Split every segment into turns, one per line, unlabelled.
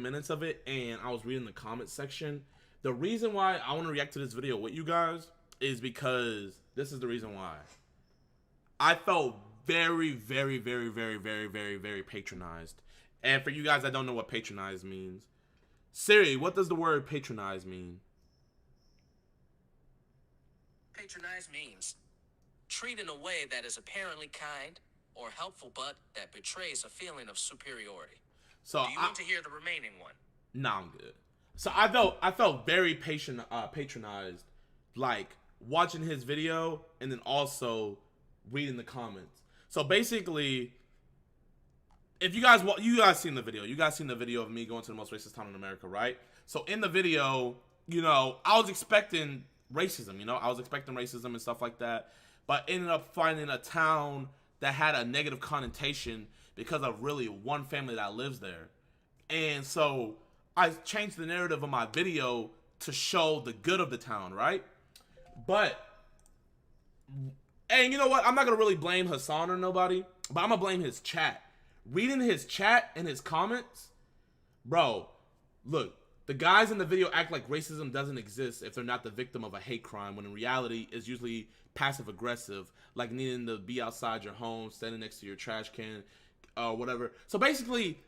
minutes of it, and I was reading the comment section. The reason why I want to react to this video with you guys is because this is the reason why. I felt very, very, very, very, very, very, very patronized. And for you guys that don't know what patronize means, Siri, what does the word patronize mean?
Patronize means treat in a way that is apparently kind or helpful, but that betrays a feeling of superiority.
So
do you want to hear the remaining one?
Nah, I'm good. So I felt very patronized, like watching his video and then also reading the comments. So basically, if you guys seen the video, you guys seen the video of me going to the most racist town in America, right? So in the video, you know, I was expecting racism, you know, I was expecting racism and stuff like that, but ended up finding a town that had a negative connotation because of really one family that lives there. And so I changed the narrative of my video to show the good of the town, right? And you know what? I'm not going to really blame Hasan or nobody, but I'm going to blame his chat. Reading his chat and his comments, bro, look, the guys in the video act like racism doesn't exist if they're not the victim of a hate crime, when in reality it's usually passive aggressive, like needing to be outside your home, standing next to your trash can, or whatever. So basically,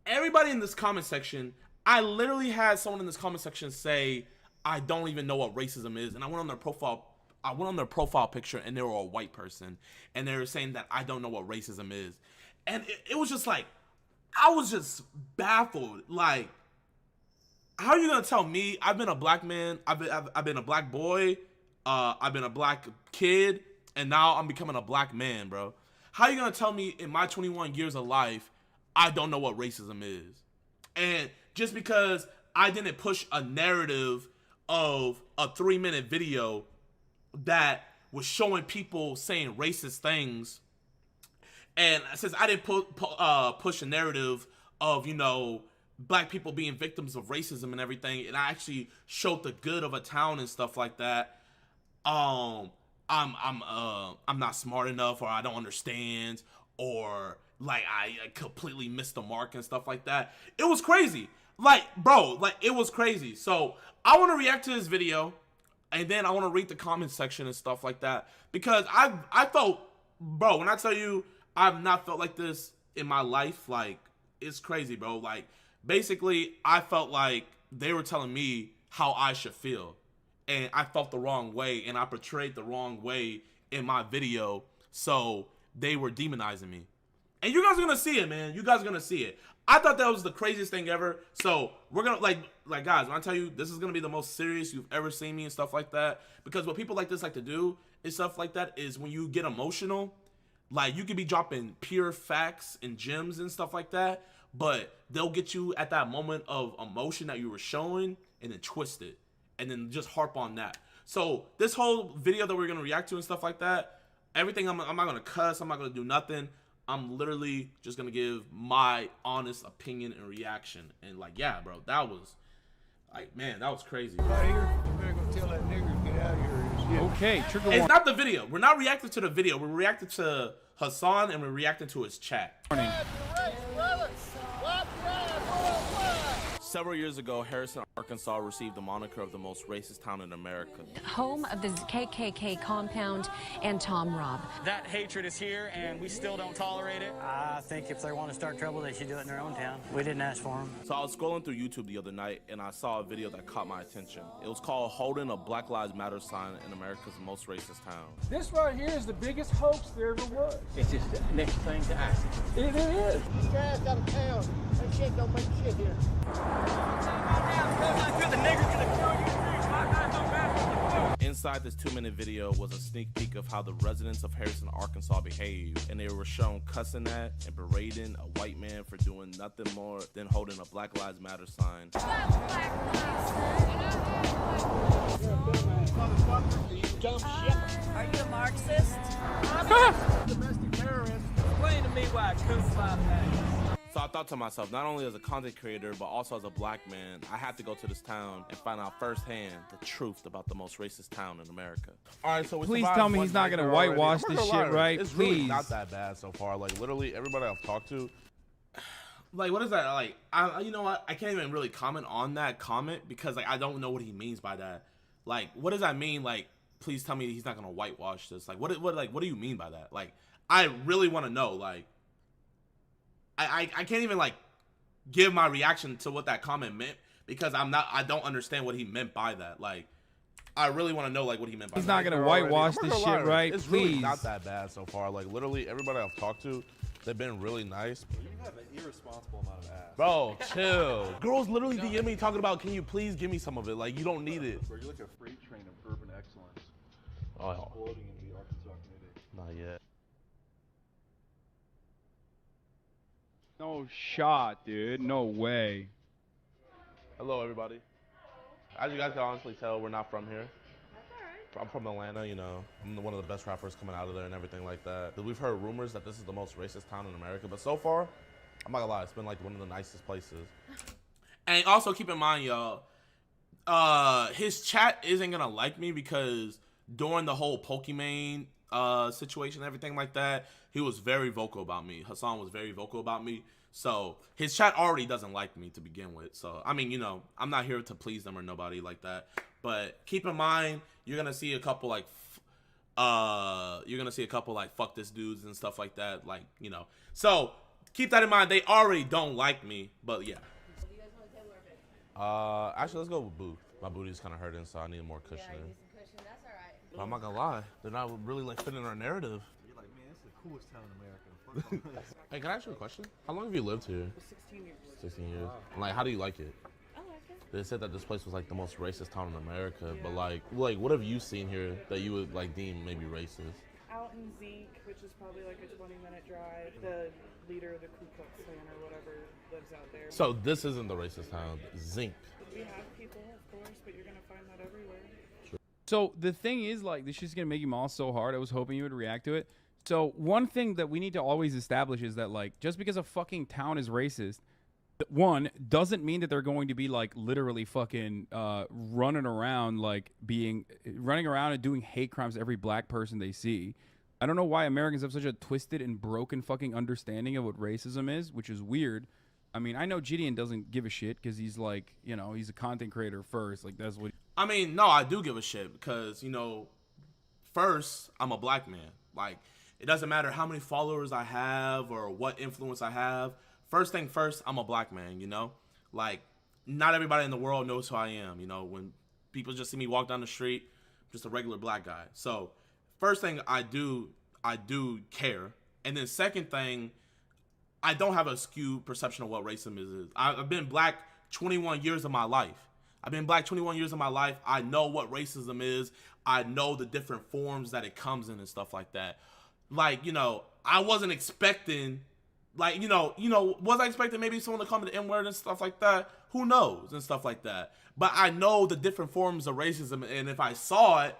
everybody in this comment section, I literally had someone in this comment section say, I don't even know what racism is, and I went on their profile picture and they were a white person, and they were saying that I don't know what racism is. And it was just like, I was just baffled. Like, how are you gonna tell me? I've been a black man, I've been a black boy, I've been a black kid, and now I'm becoming a black man, bro. How are you gonna tell me in my 21 years of life, I don't know what racism is? And just because I didn't push a narrative of a 3-minute video that was showing people saying racist things, and since I didn't push a narrative of, you know, black people being victims of racism and everything, and I actually showed the good of a town and stuff like that, I'm not smart enough, or I don't understand, or like I completely missed the mark and stuff like that. It was crazy. Like, bro, like, it was crazy. So I want to react to this video, and then I want to read the comment section and stuff like that, because I felt, bro, when I tell you I've not felt like this in my life, like, it's crazy, bro. Like, basically, I felt like they were telling me how I should feel, and I felt the wrong way, and I portrayed the wrong way in my video, so they were demonizing me. And you guys are gonna see it, man. You guys are gonna see it. I thought that was the craziest thing ever. So we're gonna, like guys, when I tell you this is gonna be the most serious you've ever seen me and stuff like that, because what people like this like to do and stuff like that is when you get emotional, like, you could be dropping pure facts and gems and stuff like that, but they'll get you at that moment of emotion that you were showing and then twist it and then just harp on that. So this whole video that we're gonna react to and stuff like that, everything, I'm not gonna cuss, I'm not gonna do nothing. I'm literally just gonna give my honest opinion and reaction. And like, yeah, bro, that was like, man, that was crazy.
Right here, you better go tell that nigger to get out of here.
Okay, trigger
It's
warning.
not the video. We're not reacting to the video. We're reacting to Hasan, and we're reacting to his chat. Several years ago, Harrison, Arkansas received the moniker of the most racist town in America.
Home of the KKK compound and Tom Robb.
That hatred is here, and we still don't tolerate it.
I think if they want to start trouble, they should do it in their own town. We didn't ask for them.
So I was scrolling through YouTube the other night, and I saw a video that caught my attention. It was called Holding a Black Lives Matter sign in America's most racist town.
This right here is the biggest hoax there ever was.
It's just the next thing to ask.
It is.
Get your ass out of town. That shit don't make shit here.
Inside this 2-minute video was a sneak peek of how the residents of Harrison, Arkansas behaved, and they were shown cussing at and berating a white man for doing nothing more than holding a Black Lives Matter sign.
Are you a Marxist?
Domestic terrorist.
Explain to me why Coop like that.
So I thought to myself, not only as a content creator, but also as a black man, I have to go to this town and find out firsthand the truth about the most racist town in America. All right, so
Please tell me he's not gonna whitewash this shit, right?
It's
Please.
really not that bad so far. Like, literally, everybody I've talked to.
Like, what is that? Like, you know what? I can't even really comment on that comment because, like, I don't know what he means by that. Like, what does that mean? Like, please tell me he's not gonna whitewash this. Like, what do you mean by that? Like, I really want to know. Like, I can't even like give my reaction to what that comment meant because I don't understand what he meant by that. Like, I really want to know like what he meant by that.
He's not gonna whitewash
I'm not
this
gonna
shit,
lie,
right?
It's
Please.
really not that bad so far. Like literally everybody I've talked to, they've been really nice.
You have an irresponsible amount of ass.
Bro, chill. Girls literally DM me talking about, can you please give me some of it? Like you don't need it.
Bro, you're like a freight train of urban excellence.
Oh,
Exploding in the Arkansas community.
not yet.
No shot, dude. No way.
Hello, everybody. As you guys can honestly tell, we're not from here. I'm from Atlanta, you know. I'm one of the best rappers coming out of there and everything like that. We've heard rumors that this is the most racist town in America, but so far, I'm not gonna lie, it's been like one of the nicest places.
And also keep in mind, y'all, his chat isn't gonna like me because during the whole Pokimane situation, everything like that, he was very vocal about me. Hasan was very vocal about me. So his chat already doesn't like me to begin with. So I mean, you know, I'm not here to please them or nobody like that. But keep in mind, you're gonna see a couple like, fuck this dudes and stuff like that. Like, you know. So keep that in mind. They already don't like me. But yeah.
Actually, let's go with booth. My booty's kind of hurting, so I need more cushioning. But I'm not gonna lie, they're not really like fitting our narrative.
You're like, man, this is the coolest town in America.
Hey, can I ask you a question? How long have you lived here?
16 years.
16 years. Like, how do you like it?
I like it.
They said that this place was like the most racist town in America, but like what have you seen here that you would like deem maybe racist?
Out in Zeke, which is probably like a 20-minute drive, the leader of the Ku Klux Klan or whatever lives out there.
So this isn't the racist town, Zinc.
We have people, of course, but you're gonna find that everywhere.
So the thing is, like, this shit's gonna make you all so hard. I was hoping you would react to it. So one thing that we need to always establish is that, like, just because a fucking town is racist, one, doesn't mean that they're going to be like literally fucking running around and doing hate crimes to every black person they see. I don't know why Americans have such a twisted and broken fucking understanding of what racism is, which is weird. I mean, I know JiDion doesn't give a shit because he's like, you know, he's a content creator first. Like, that's what.
I mean, no, I do give a shit because, you know, first, I'm a black man. Like, it doesn't matter how many followers I have or what influence I have. First thing first, I'm a black man, you know? Like, not everybody in the world knows who I am, you know? When people just see me walk down the street, I'm just a regular black guy. So, first thing I do care. And then second thing, I don't have a skewed perception of what racism is. I've been black 21 years of my life. I've been black 21 years of my life. I know what racism is. I know the different forms that it comes in and stuff like that. Like, you know, I wasn't expecting, like, you know, was I expecting maybe someone to call me the N-word and stuff like that? Who knows and stuff like that. But I know the different forms of racism, and if I saw it,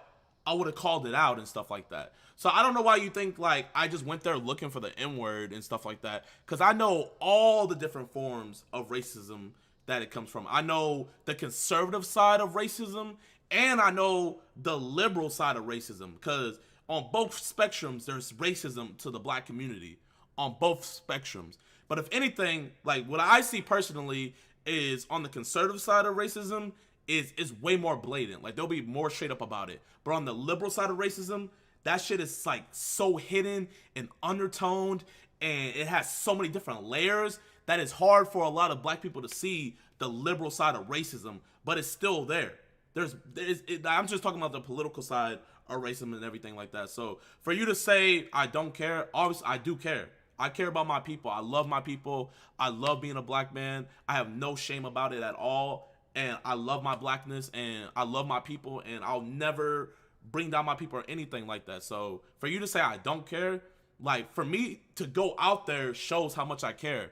I would have called it out and stuff like that. So I don't know why you think, like, I just went there looking for the N-word and stuff like that. Because I know all the different forms of racism that it comes from. I know the conservative side of racism, and I know the liberal side of racism. Because on both spectrums, there's racism to the black community. On both spectrums. But if anything, like, what I see personally is on the conservative side of racism is way more blatant. Like, they'll be more straight up about it. But on the liberal side of racism, that shit is like so hidden and undertoned, and it has so many different layers that it's hard for a lot of black people to see the liberal side of racism, but it's still there. I'm just talking about the political side of racism and everything like that. So for you to say I don't care, obviously I do care. I care about my people. I love my people. I love being a black man. I have no shame about it at all. And I love my blackness, and I love my people, and I'll never bring down my people or anything like that. So for you to say I don't care, like, for me to go out there shows how much I care.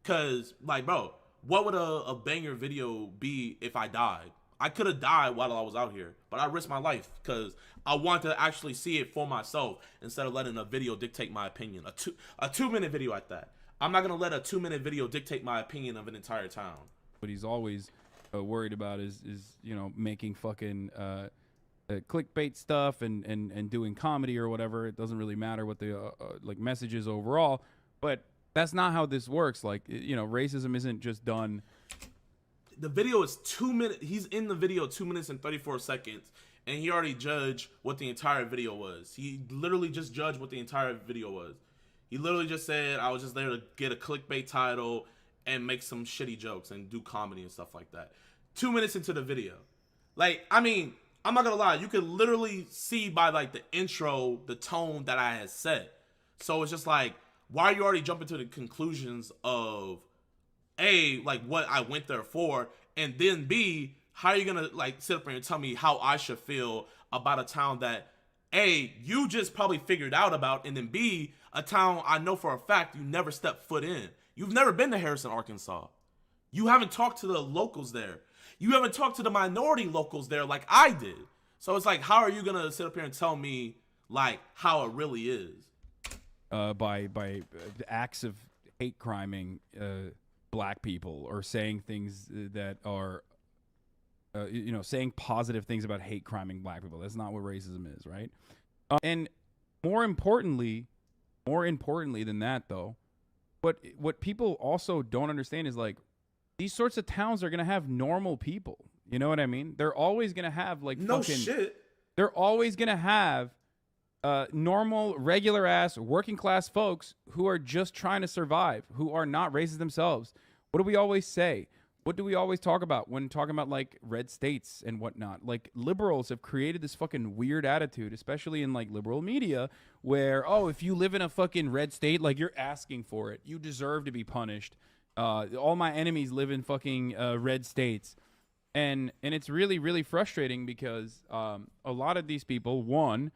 Cause, like, bro, what would a banger video be if I died? I could have died while I was out here, but I risked my life because I want to actually see it for myself instead of letting a video dictate my opinion. A 2-minute video at that. I'm not gonna let a 2-minute video dictate my opinion of an entire town.
What he's always worried about is you know, making fucking clickbait stuff and doing comedy or whatever. It doesn't really matter what the like message is overall. But That's not how this works. Like, you know, racism isn't just done.
The video is 2 minutes. He's in the video 2 minutes and 34 seconds, and he already judged what the entire video was. He literally just judged what the entire video was. He literally just said, I was just there to get a clickbait title and make some shitty jokes and do comedy and stuff like that. 2 minutes into the video. Like, I mean, I'm not gonna lie, you could literally see by like the intro, the tone that I had set. So it's just like, why are you already jumping to the conclusions of A, like what I went there for, and then B, how are you gonna like sit up here and tell me how I should feel about a town that A, you just probably figured out about, and then B, a town I know for a fact you never stepped foot in. You've never been to Harrison, Arkansas. You haven't talked to the locals there. You haven't talked to the minority locals there like I did. So it's like, how are you gonna sit up here and tell me like how it really is?
By acts of hate criming black people, or saying things that are, you know, saying positive things about hate criming black people. That's not what racism is, right? And more importantly than that, though, what people also don't understand is like, these sorts of towns are gonna have normal people. You know what I mean? They're always gonna have like
no shit.
They're always gonna have normal, regular ass, working class folks who are just trying to survive, who are not racist themselves. What do we always say? What do we always talk about when talking about like red states and whatnot? Like, liberals have created this fucking weird attitude, especially in like liberal media, where, oh, if you live in a fucking red state, like you're asking for it. You deserve to be punished. All my enemies live in fucking red states. And it's really, really frustrating because a lot of these people, one,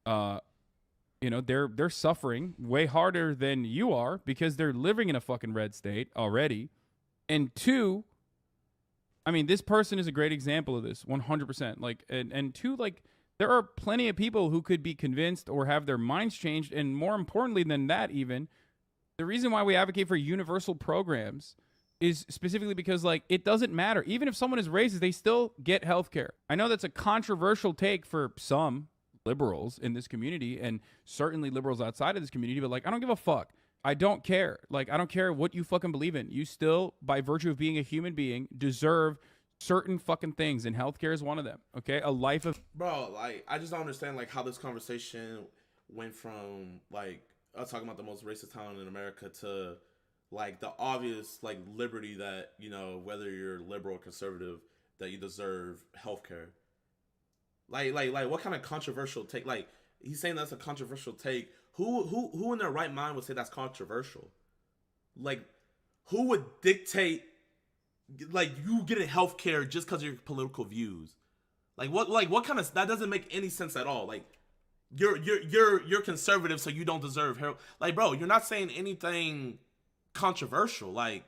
you know, they're suffering way harder than you are because they're living in a fucking red state already. And two, I mean, this person is a great example of this, 100%. Like, and two, like, there are plenty of people who could be convinced or have their minds changed. And more importantly than that, even, the reason why we advocate for universal programs is specifically because, like, it doesn't matter. Even if someone is racist, they still get health care. I know that's a controversial take for some liberals in this community, and certainly liberals outside of this community, but, like, I don't give a fuck. I don't care. Like, I don't care what you fucking believe in. You still, by virtue of being a human being, deserve certain fucking things, and healthcare is one of them. Okay? A life of...
Bro, like, I just don't understand, like, how this conversation went from, like, us talking about the most racist town in America to, like, the obvious, like, liberty that, you know, whether you're liberal or conservative, that you deserve healthcare. Like, what kind of controversial take? Like, he's saying that's a controversial take. Who in their right mind would say that's controversial? Like, who would dictate, like, you getting healthcare just because of your political views? Like, what kind of, that doesn't make any sense at all. Like, you're conservative, so you don't deserve health. Like, bro, you're not saying anything controversial. Like,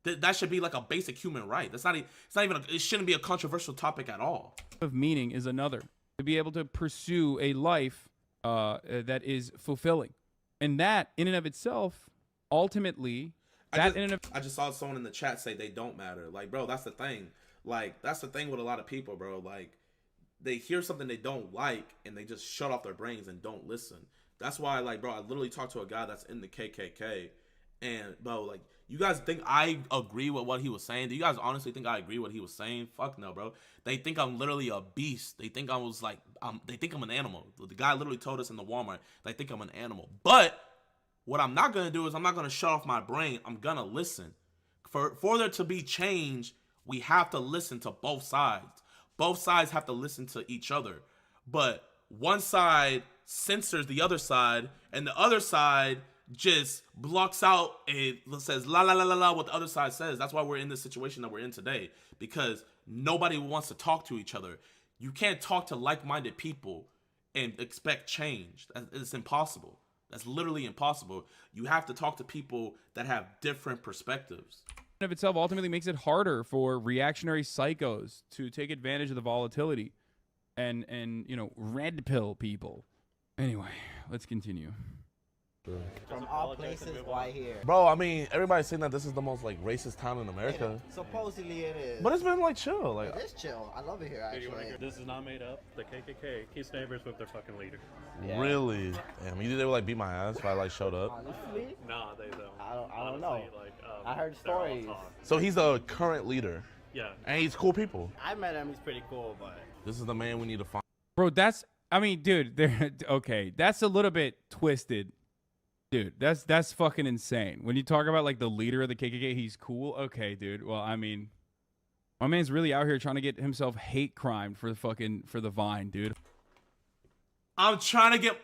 that should be like a basic human right. It's not even it shouldn't be a controversial topic at all.
Of meaning is another. To be able to pursue a life that is fulfilling, and that in and of itself, ultimately,
I just saw someone in the chat say they don't matter. Like, bro, that's the thing. Like, that's the thing with a lot of people, bro. Like, they hear something they don't like and they just shut off their brains and don't listen. That's why, like, bro, I literally talked to a guy that's in the KKK, and, bro, like, you guys think I agree with what he was saying? Do you guys honestly think I agree with what he was saying? Fuck no, bro. They think I'm literally a beast. They think I was like, they think I'm an animal. The guy literally told us in the Walmart, they think I'm an animal. But what I'm not going to do is I'm not going to shut off my brain. I'm going to listen. For there to be change, we have to listen to both sides. Both sides have to listen to each other. But one side censors the other side, and the other side just blocks out and says la la la la la what the other side says. That's why we're in this situation that we're in today, because nobody wants to talk to each other. You can't talk to like-minded people and expect change. It's impossible. That's literally impossible. You have to talk to people that have different perspectives.
Of itself ultimately makes it harder for reactionary psychos to take advantage of the volatility and you know, red pill people. Anyway, let's continue.
From all places, why here?
Bro, I mean, everybody's saying that this is the most like racist town in America.
Supposedly it is.
But it's been like chill. Like
it is chill. I love it here actually.
This is not made up. The KKK keeps neighbors with their fucking leader.
Yeah.
Really? Damn, you think they would like beat my ass if I like showed up?
Honestly?
Nah, they don't.
I don't know.
Like,
I heard stories.
So he's the current leader.
Yeah.
And he's cool people.
I met him. He's pretty cool, but
This is the man we need to find.
Bro, that's, I mean, dude, they're okay. That's a little bit twisted. Dude, that's fucking insane. When you talk about like the leader of the KKK, he's cool. Okay, dude. Well, I mean, my man's really out here trying to get himself hate crimed for the Vine, dude.
I'm trying to get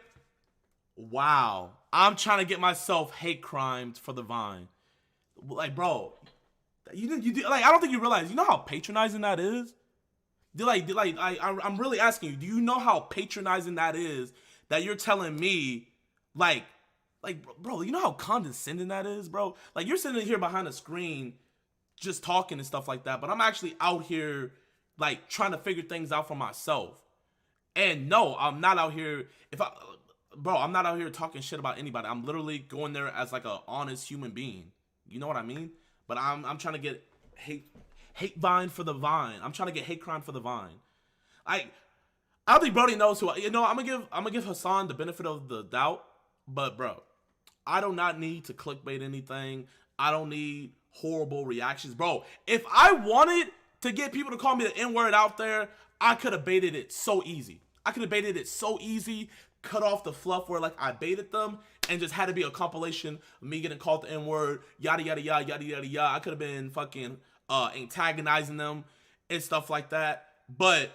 myself hate crimed for the Vine. Like, bro, you like, I don't think you realize, you know how patronizing that is? I'm really asking you, do you know how patronizing that is that you're telling me, like, bro, you know how condescending that is, bro? Like, you're sitting here behind a screen just talking and stuff like that, but I'm actually out here, like, trying to figure things out for myself. And no, I'm not out here, I'm not out here talking shit about anybody. I'm literally going there as, like, a honest human being. You know what I mean? But I'm trying to get hate Vine for the Vine. I'm trying to get hate crime for the Vine. I don't think Brody knows who. I'm gonna give Hasan the benefit of the doubt. But bro, I do not need to clickbait anything. I don't need horrible reactions, bro. If I wanted to get people to call me the N-word out there, I could have baited it so easy. Cut off the fluff where like I baited them and just had to be a compilation of me getting called the N-word, yada yada yada yada yada yada. I could have been fucking antagonizing them and stuff like that. But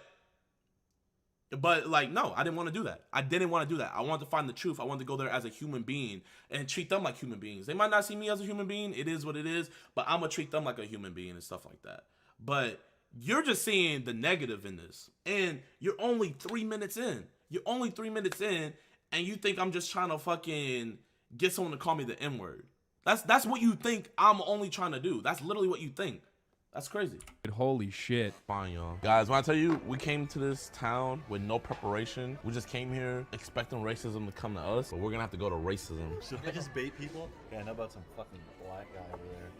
like, no, I didn't want to do that. I wanted to find the truth. I wanted to go there as a human being and treat them like human beings. They might not see me as a human being. It is what it is. But I'm going to treat them like a human being and stuff like that. But you're just seeing the negative in this. And you're only 3 minutes in. And you think I'm just trying to fucking get someone to call me the N-word. That's what you think I'm only trying to do. That's literally what you think. That's crazy.
Holy shit.
Fine, y'all. Guys, when I tell you, we came to this town with no preparation. We just came here expecting racism to come to us, but we're gonna have to go to racism.
Should I just bait people? Yeah, I know about some fucking black guy over there.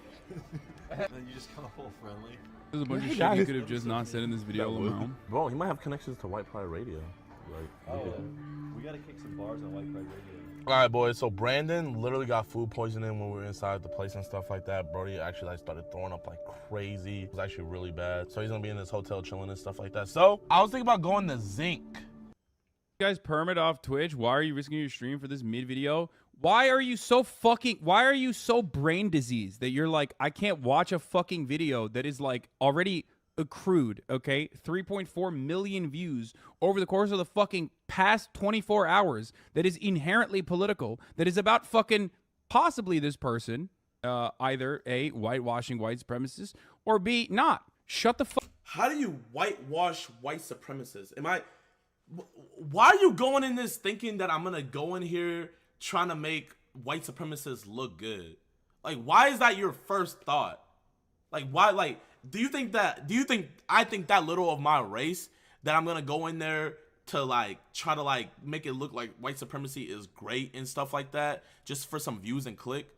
And then you just come full friendly.
There's a bunch of shit you could have just not said in this video alone.
Bro, he might have connections to White Pride Radio. Like,
we gotta kick some bars on White Pride Radio.
All right, boys. So Brandon literally got food poisoning when we were inside the place and stuff like that. Brody actually like started throwing up like crazy. It was actually really bad. So he's gonna be in this hotel chilling and stuff like that. So I was thinking about going to Zinc.
You guys permit off Twitch. Why are you risking your stream for this mid video? Why are you so brain diseased that you're like, I can't watch a fucking video that is like already accrued, okay? 3.4 million views over the course of the fucking past 24 hours that is inherently political, that is about fucking possibly this person, either A, whitewashing white supremacists, or B, not. Shut the fuck.
How do you whitewash white supremacists? Why are you going in this thinking that I'm gonna go in here trying to make white supremacists look good? Like, why is that your first thought? Like, why, like, do you think I think that little of my race that I'm gonna go in there to like try to like make it look like white supremacy is great and stuff like that just for some views and click?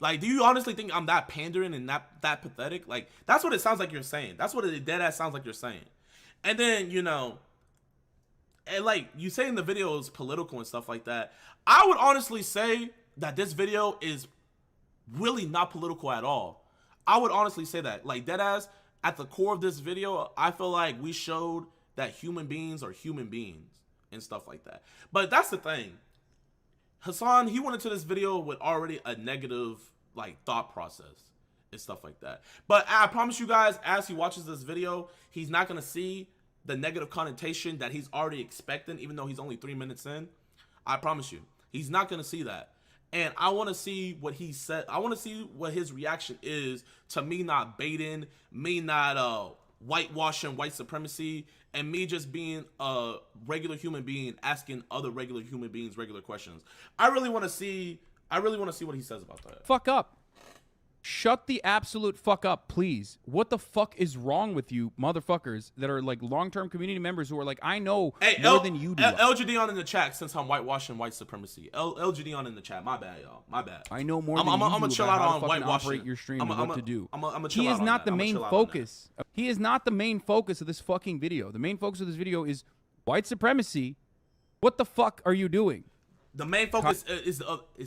Like, do you honestly think I'm that pandering and that pathetic? Like, that's what it sounds like you're saying. That's what it dead ass sounds like you're saying. And then, you know, and like you say in the video is political and stuff like that. I would honestly say that this video is really not political at all. I would honestly say that, like, deadass, at the core of this video, I feel like we showed that human beings are human beings and stuff like that. But that's the thing. Hasan, he went into this video with already a negative, like, thought process and stuff like that. But I promise you guys, as he watches this video, he's not going to see the negative connotation that he's already expecting, even though he's only 3 minutes in. I promise you. He's not going to see that. And I want to see what he said. I want to see what his reaction is to me not baiting, me not whitewashing white supremacy, and me just being a regular human being asking other regular human beings regular questions. I really want to see what he says about that.
Fuck up. Shut the absolute fuck up, please. What the fuck is wrong with you, motherfuckers that are like long-term community members who are like, I know more than you do.
JiDion in the chat since I'm whitewashing white supremacy. JiDion in the chat. My bad, y'all. My bad.
I know more
I'm
than you
gonna
do
chill
about
out
how
on
to fucking
whitewashing.
operate your stream and what to do.
I'm chill
He
out
is
on
not
that.
the main focus. He is not the main focus of this fucking video. The main focus of this video is white supremacy. What the fuck are you doing?
The main focus is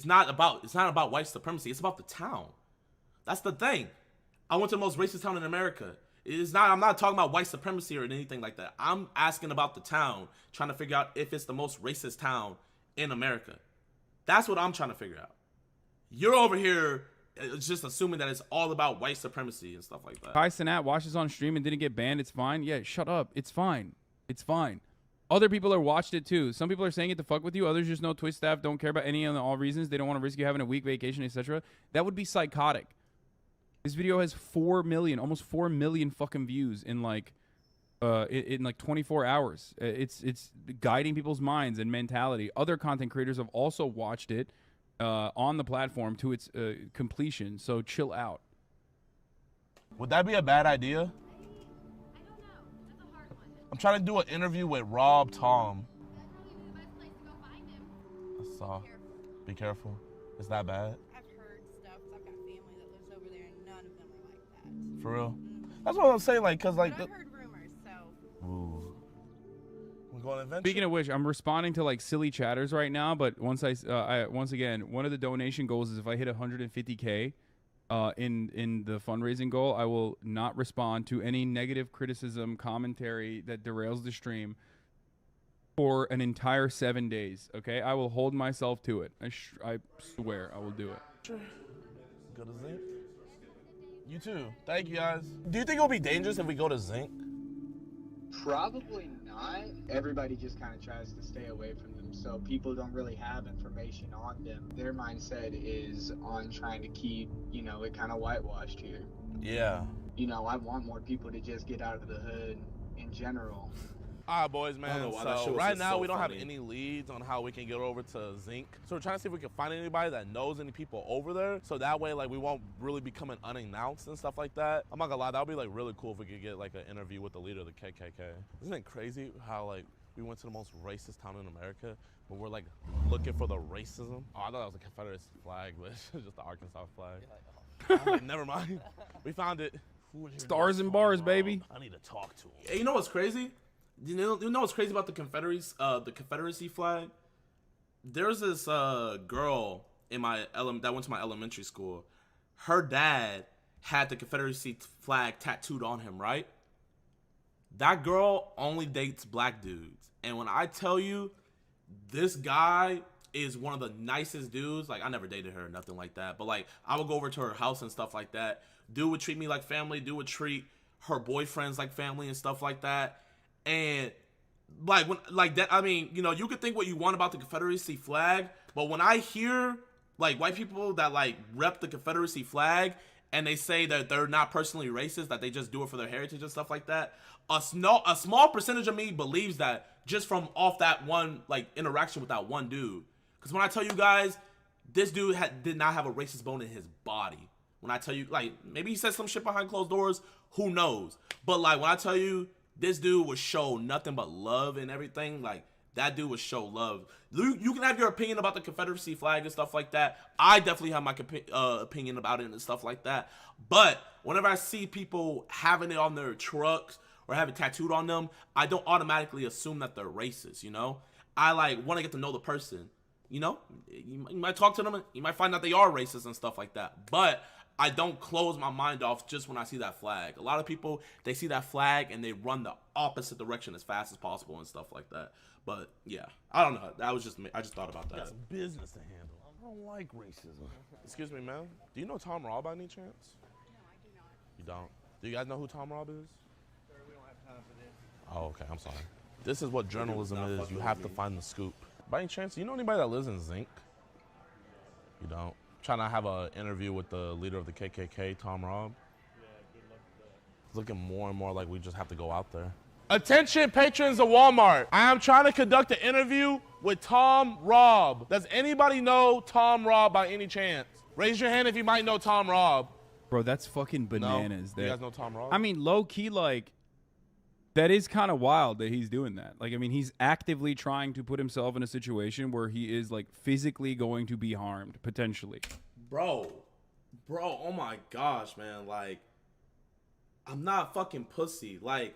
not about white supremacy. It's about the town. That's the thing. I went to the most racist town in America. I'm not talking about white supremacy or anything like that. I'm asking about the town, trying to figure out if it's the most racist town in America. That's what I'm trying to figure out. You're over here just assuming that it's all about white supremacy and stuff like that.
HasanAbi watches on stream and didn't get banned. It's fine. Yeah, shut up. It's fine. It's fine. Other people are watched it too. Some people are saying it to fuck with you. Others just know Twitch staff don't care about any of the all reasons. They don't want to risk you having a week vacation, etc. That would be psychotic. This video has 4 million, almost 4 million fucking views in like 24 hours. It's guiding people's minds and mentality. Other content creators have also watched it on the platform to its completion. So chill out.
Would that be a bad idea? I'm trying to do an interview with Rob Tom. I saw. Be careful. Is that bad?
I've heard stuff. I've got family that lives over there, and none of them are like that.
For real? That's what I'm saying, like, cause like.
But I've heard rumors, so.
Ooh. We're going to adventure.
Speaking of which, I'm responding to like silly chatters right now. But once once again, one of the donation goals is if I hit 150K. In the fundraising goal, I will not respond to any negative criticism, commentary that derails the stream for an entire 7 days. Okay, I will hold myself to it. I swear I will do it.
Sure. Go to Zinc. You too. Thank you guys. Do you think it'll be dangerous if we go to Zinc?
Probably not. Everybody just kind of tries to stay away from them, so people don't really have information on them. Their mindset is on trying to keep, it kind of whitewashed here.
Yeah.
I want more people to just get out of the hood in general.
All right, boys, man. So right now we don't have
funny.
any leads on how we can get over to Zinc. So we're trying to see if we can find anybody that knows any people over there. So that way, like, we won't really be coming unannounced and stuff like that. I'm not gonna lie, that would be like really cool if we could get like an interview with the leader of the KKK. Isn't it crazy how like we went to the most racist town in America, but we're like looking for the racism? Oh, I thought that was a Confederate flag, but it's just the Arkansas flag. I'm like, never mind. We found it.
Stars and bars, baby.
I need to talk to him.
Hey, you know what's crazy? You know what's crazy about the Confederacy flag? There's this girl in that went to my elementary school. Her dad had the Confederacy flag tattooed on him, right? That girl only dates black dudes. And when I tell you, this guy is one of the nicest dudes. Like, I never dated her or nothing like that. But, like, I would go over to her house and stuff like that. Dude would treat me like family. Dude would treat her boyfriends like family and stuff like that. And like when like that, I mean, you could think what you want about the Confederacy flag, but when I hear like white people that like rep the Confederacy flag and they say that they're not personally racist, that they just do it for their heritage and stuff like that, a small percentage of me believes that just from off that one like interaction with that one dude. Because when I tell you guys, this dude did not have a racist bone in his body. When I tell you, like, maybe he said some shit behind closed doors, who knows? But like when I tell you, this dude would show nothing but love and everything. Like, that dude would show love. You can have your opinion about the Confederacy flag and stuff like that. I definitely have my opinion about it and stuff like that. But whenever I see people having it on their trucks or have it tattooed on them, I don't automatically assume that they're racist, I, like, want to get to know the person, You might talk to them and you might find out they are racist and stuff like that. But I don't close my mind off just when I see that flag. A lot of people, they see that flag and they run the opposite direction as fast as possible and stuff like that. But yeah, I don't know. That was just me. I just thought about that.
Got some business to handle. I don't like racism. Excuse me, ma'am. Do you know Tom Robb by any chance?
No, I do not.
You don't? Do you guys know who Tom Robb is?
Sir, we don't have time for this.
Oh, okay. I'm sorry. This is what journalism is. You have to find the scoop. By any chance, do you know anybody that lives in Zinc? You don't? Trying to have an interview with the leader of the KKK, Tom Robb.
Yeah, good luck with that.
It's looking more and more like we just have to go out there. Attention, patrons of Walmart. I am trying to conduct an interview with Tom Robb. Does anybody know Tom Robb by any chance? Raise your hand if you might know Tom Robb.
Bro, that's fucking bananas.
You guys know Tom Ross?
I mean, low key, like, that is kind of wild that he's doing that. Like, I mean, he's actively trying to put himself in a situation where he is, like, physically going to be harmed, potentially.
Bro, oh my gosh, man. Like, I'm not fucking pussy. Like,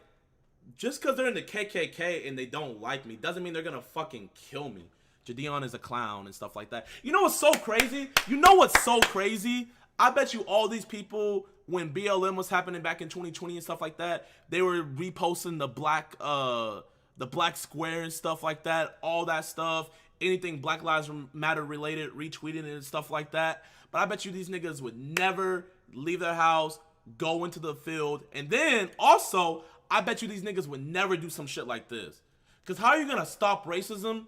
just because they're in the KKK and they don't like me doesn't mean they're gonna fucking kill me. JiDion is a clown and stuff like that. You know what's so crazy? I bet you all these people, when BLM was happening back in 2020 and stuff like that, they were reposting the black square and stuff like that, all that stuff, anything Black Lives Matter related, retweeting it and stuff like that. But I bet you these niggas would never leave their house, go into the field, and then also, I bet you these niggas would never do some shit like this. Because how are you going to stop racism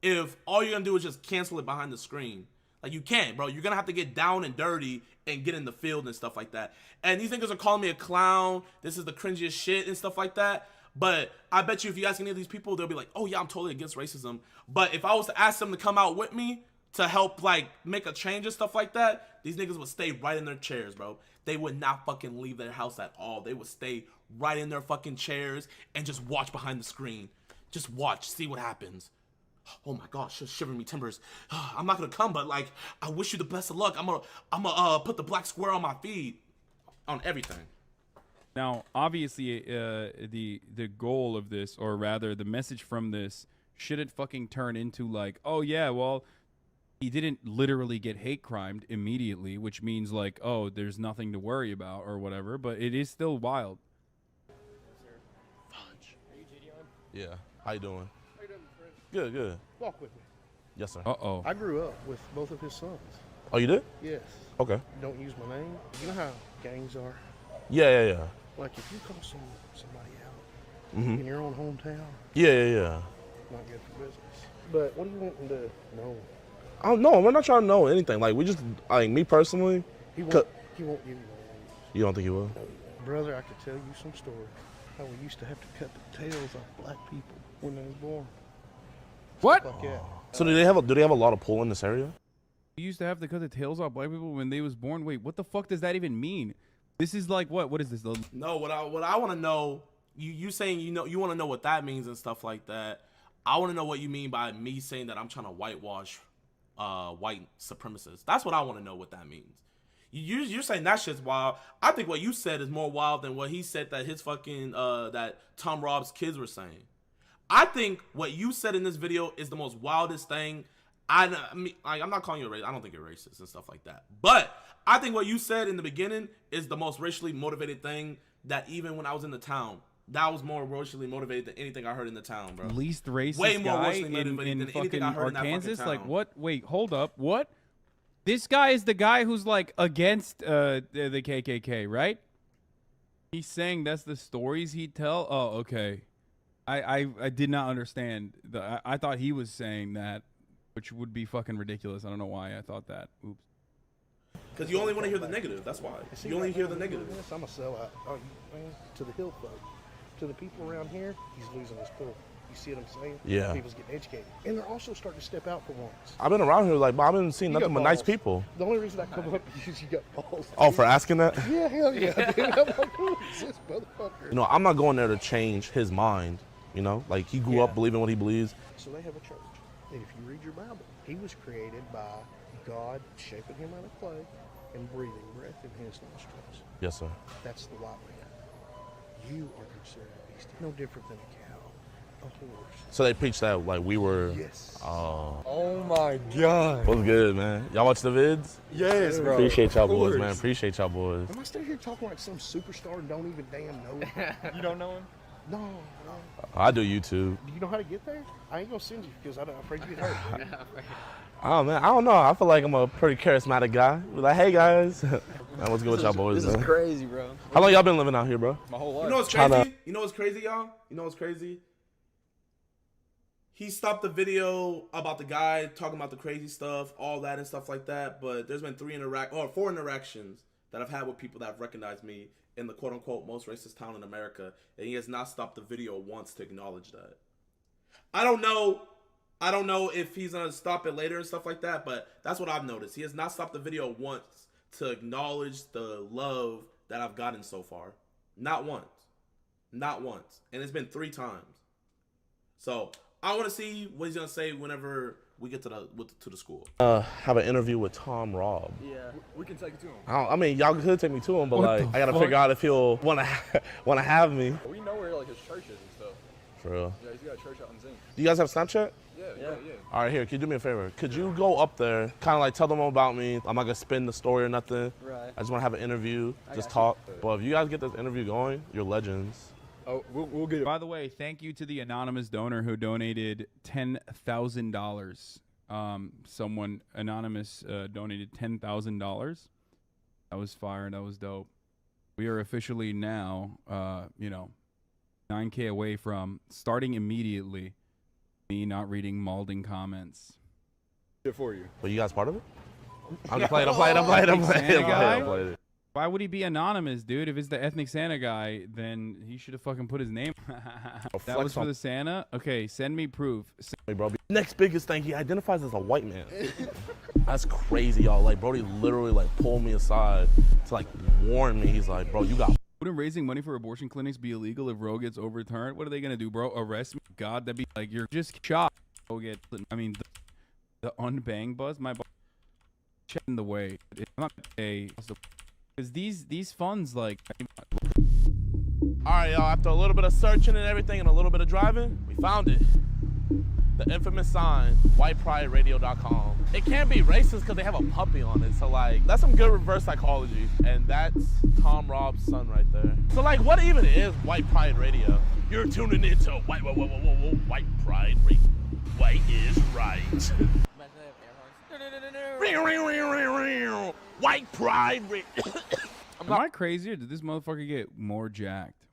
if all you're going to do is just cancel it behind the screen? Like, you can't, bro. You're going to have to get down and dirty and get in the field and stuff like that. And these niggas are calling me a clown. This is the cringiest shit and stuff like that. But I bet you if you ask any of these people, they'll be like, oh, yeah, I'm totally against racism. But if I was to ask them to come out with me to help, like, make a change and stuff like that, these niggas would stay right in their chairs, bro. They would not fucking leave their house at all. They would stay right in their fucking chairs and just watch behind the screen. Just watch, see what happens. Oh my gosh, just shivering me timbers. I'm not gonna come, but like, I wish you the best of luck. I'm gonna put the black square on my feed, on everything.
Now, obviously, the goal of this, or rather, the message from this, shouldn't fucking turn into like, oh yeah, well, he didn't literally get hate crimed immediately, which means like, oh, there's nothing to worry about or whatever. But it is still wild.
Fudge. Are you JiDion? Yeah. How you doing?
How you doing, friend?
Good, good.
Walk with me.
Yes, sir.
Uh-oh.
I grew up with both of his sons.
Oh, you did?
Yes.
Okay.
Don't use my name. You know how gangs are?
Yeah.
Like, if you call somebody out in your own hometown.
Yeah.
Not good for business. But what do you want them to know?
I don't know. We're not trying to know anything. Like, we just, like, me personally.
He won't give you no names.
You don't think he will?
Brother, I could tell you some stories. How we used to have to cut the tails off black people when they was born.
What?
Fuck yeah.
So do they have a lot of pull in this area?
You used to have to cut the tails off black people when they was born. Wait, what the fuck does that even mean? This is like what? What is this?
No, what I want to know. You saying you want to know what that means and stuff like that. I want to know what you mean by me saying that I'm trying to whitewash white supremacists. That's what I want to know what that means. You're saying that shit's wild. I think what you said is more wild than what he said that his fucking that Tom Rob's kids were saying. I think what you said in this video is the most wildest thing. I mean, like, I'm not calling you a racist. I don't think you're racist and stuff like that. But I think what you said in the beginning is the most racially motivated thing that even when I was in the town, that was more racially motivated than anything I heard in the town, bro.
Least racist
way more
guy
racially motivated
in
than anything
fucking
I heard in that
Arkansas?
fucking town.
Like what? Wait, hold up. What? This guy is the guy who's like against the KKK, right? He's saying that's the stories he'd tell. Oh, okay. I did not understand. I thought he was saying that, which would be fucking ridiculous. I don't know why I thought that. Oops.
Because you only want to hear the negative. That's why. You only hear the negative.
I'm a sellout. Oh, man, to the hill folk. To the people around here, he's losing his cool. You see what I'm saying?
Yeah.
People's getting educated. And they're also starting to step out for once.
I've been around here, like, but I've been seeing nothing but nice people.
The only reason I come up is you got balls.
Oh, for asking that?
Yeah, hell yeah. Dude, I'm like, who is this motherfucker?
You know, I'm not going there to change his mind. You know, like, he grew up believing what he believes.
So they have a church. And if you read your Bible, he was created by God shaping him out of clay and breathing breath in his nostrils.
Yes, sir.
That's the white man. You are considered a beast. No different than a cow, a horse.
So they preach that, like, we were...
Yes.
Oh my God. What's good, man? Y'all watch the vids?
Yes, bro.
Appreciate y'all boys, man. Appreciate y'all boys.
Am I still here talking like some superstar and don't even damn know him?
You don't know him?
No.
I do YouTube.
Do you know how to get there? I ain't gonna send you because I'm afraid you get hurt.
Oh, man, I don't know. I feel like I'm a pretty charismatic guy. Be like, hey, guys. Man, what's good with y'all boys,
This is crazy, bro.
How long y'all been living out here, bro?
My whole life.
You know what's crazy? You know what's crazy, y'all? You know what's crazy? He stopped the video about the guy talking about the crazy stuff, all that and stuff like that. But there's been 4 interactions that I've had with people that have recognized me in the quote-unquote most racist town in America, and he has not stopped the video once to acknowledge that. I don't know if he's gonna stop it later and stuff like that, but that's what I've noticed. He has not stopped the video once to acknowledge the love that I've gotten so far. Not once. Not once. And it's been 3 times. So I want to see what he's going to say whenever we get to the school.
Have an interview with Tom Robb.
Yeah, we can take it to him.
I mean, y'all could take me to him, but
What
like,
the
I gotta
fuck?
figure out if he'll wanna have me.
We know where like his church is and stuff.
For real.
Yeah, he's got a church out in Zing.
Do you guys have Snapchat?
Yeah.
All right, here. Can you do me a favor? Could you go up there, kind of like tell them about me? I'm not gonna spin the story or nothing.
Right.
I just want to have an interview, just
got
talk. But if you guys get this interview going, you're legends.
Oh, we'll get it.
By the way, thank you to the anonymous donor who donated $10,000. Someone anonymous donated $10,000. That was fire. That was dope. We are officially now, 9K away from starting immediately. Me not reading Malding comments.
Good for you.
But you guys part of it? I'm just playing. I'm playing.
Why would he be anonymous, dude? If it's the ethnic Santa guy, then he should have fucking put his name. That was for the Santa? Okay, send me proof.
Hey, bro. Next biggest thing, he identifies as a white man. That's crazy, y'all. Like, Brody literally like pulled me aside to like warn me. He's like, bro, you got.
Wouldn't raising money for abortion clinics be illegal if Roe gets overturned? What are they gonna do, bro? Arrest me? God, that'd be like you're just shot. Go get. I mean, the unbang buzz. My check in the way. I'm not a. Because these funds, like...
All right, y'all. After a little bit of searching and everything and a little bit of driving, we found it. The infamous sign, whiteprideradio.com. It can't be racist because they have a puppy on it. So, like, that's some good reverse psychology. And that's Tom Robb's son right there. So, like, what even is White Pride Radio? You're tuning into White Pride Radio. White is right. White Pride Radio.
Am I crazy or did this motherfucker get more jacked?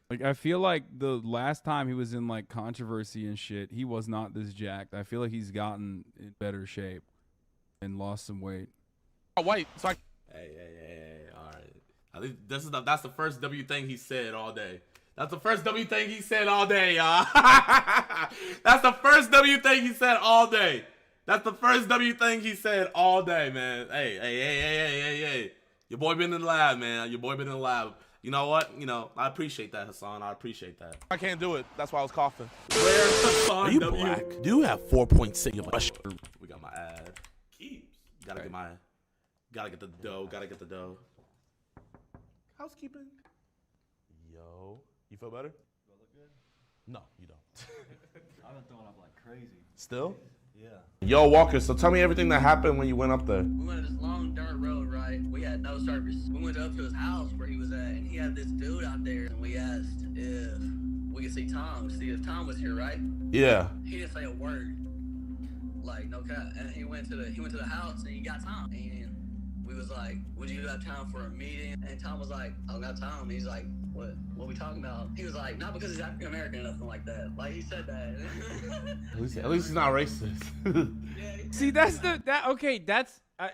Like, I feel like the last time he was in, like, controversy and shit, he was not this jacked. I feel like he's gotten in better shape and lost some weight.
White. So
Hey, all right. I think that's the first W thing he said all day. That's the first W thing he said all day, y'all. That's the first W thing he said all day. That's the first W thing he said all day, man. Hey. Your boy been in the lab, man. Your boy been in the lab. You know what? I appreciate that, Hasan. I appreciate that.
I can't do it. That's why I was coughing.
Where's Hasan?
Are you black? Do you have 4.6 of a
We got my ad. Keeps. Gotta get the dough. Gotta get the dough. Housekeeping.
Yo. You feel better?
Do I look good?
No, you don't.
I've been throwing up like crazy.
Still?
Yeah.
Yo, Walker, so tell me everything that happened when you went up there.
We went to this long dirt road, right? We had no service. We went up to his house where he was at, and he had this dude out there, and we asked if we could see Tom, see if Tom was here, right?
Yeah.
He didn't say a word. Like, no cap. And he went to the house, and he got Tom. And we was like, would you have time for a meeting? And Tom was like, I got time. He's like, what we talking about? He was like, not because he's African American or nothing like that. Like, he said that.
At least he's not racist.
See, that's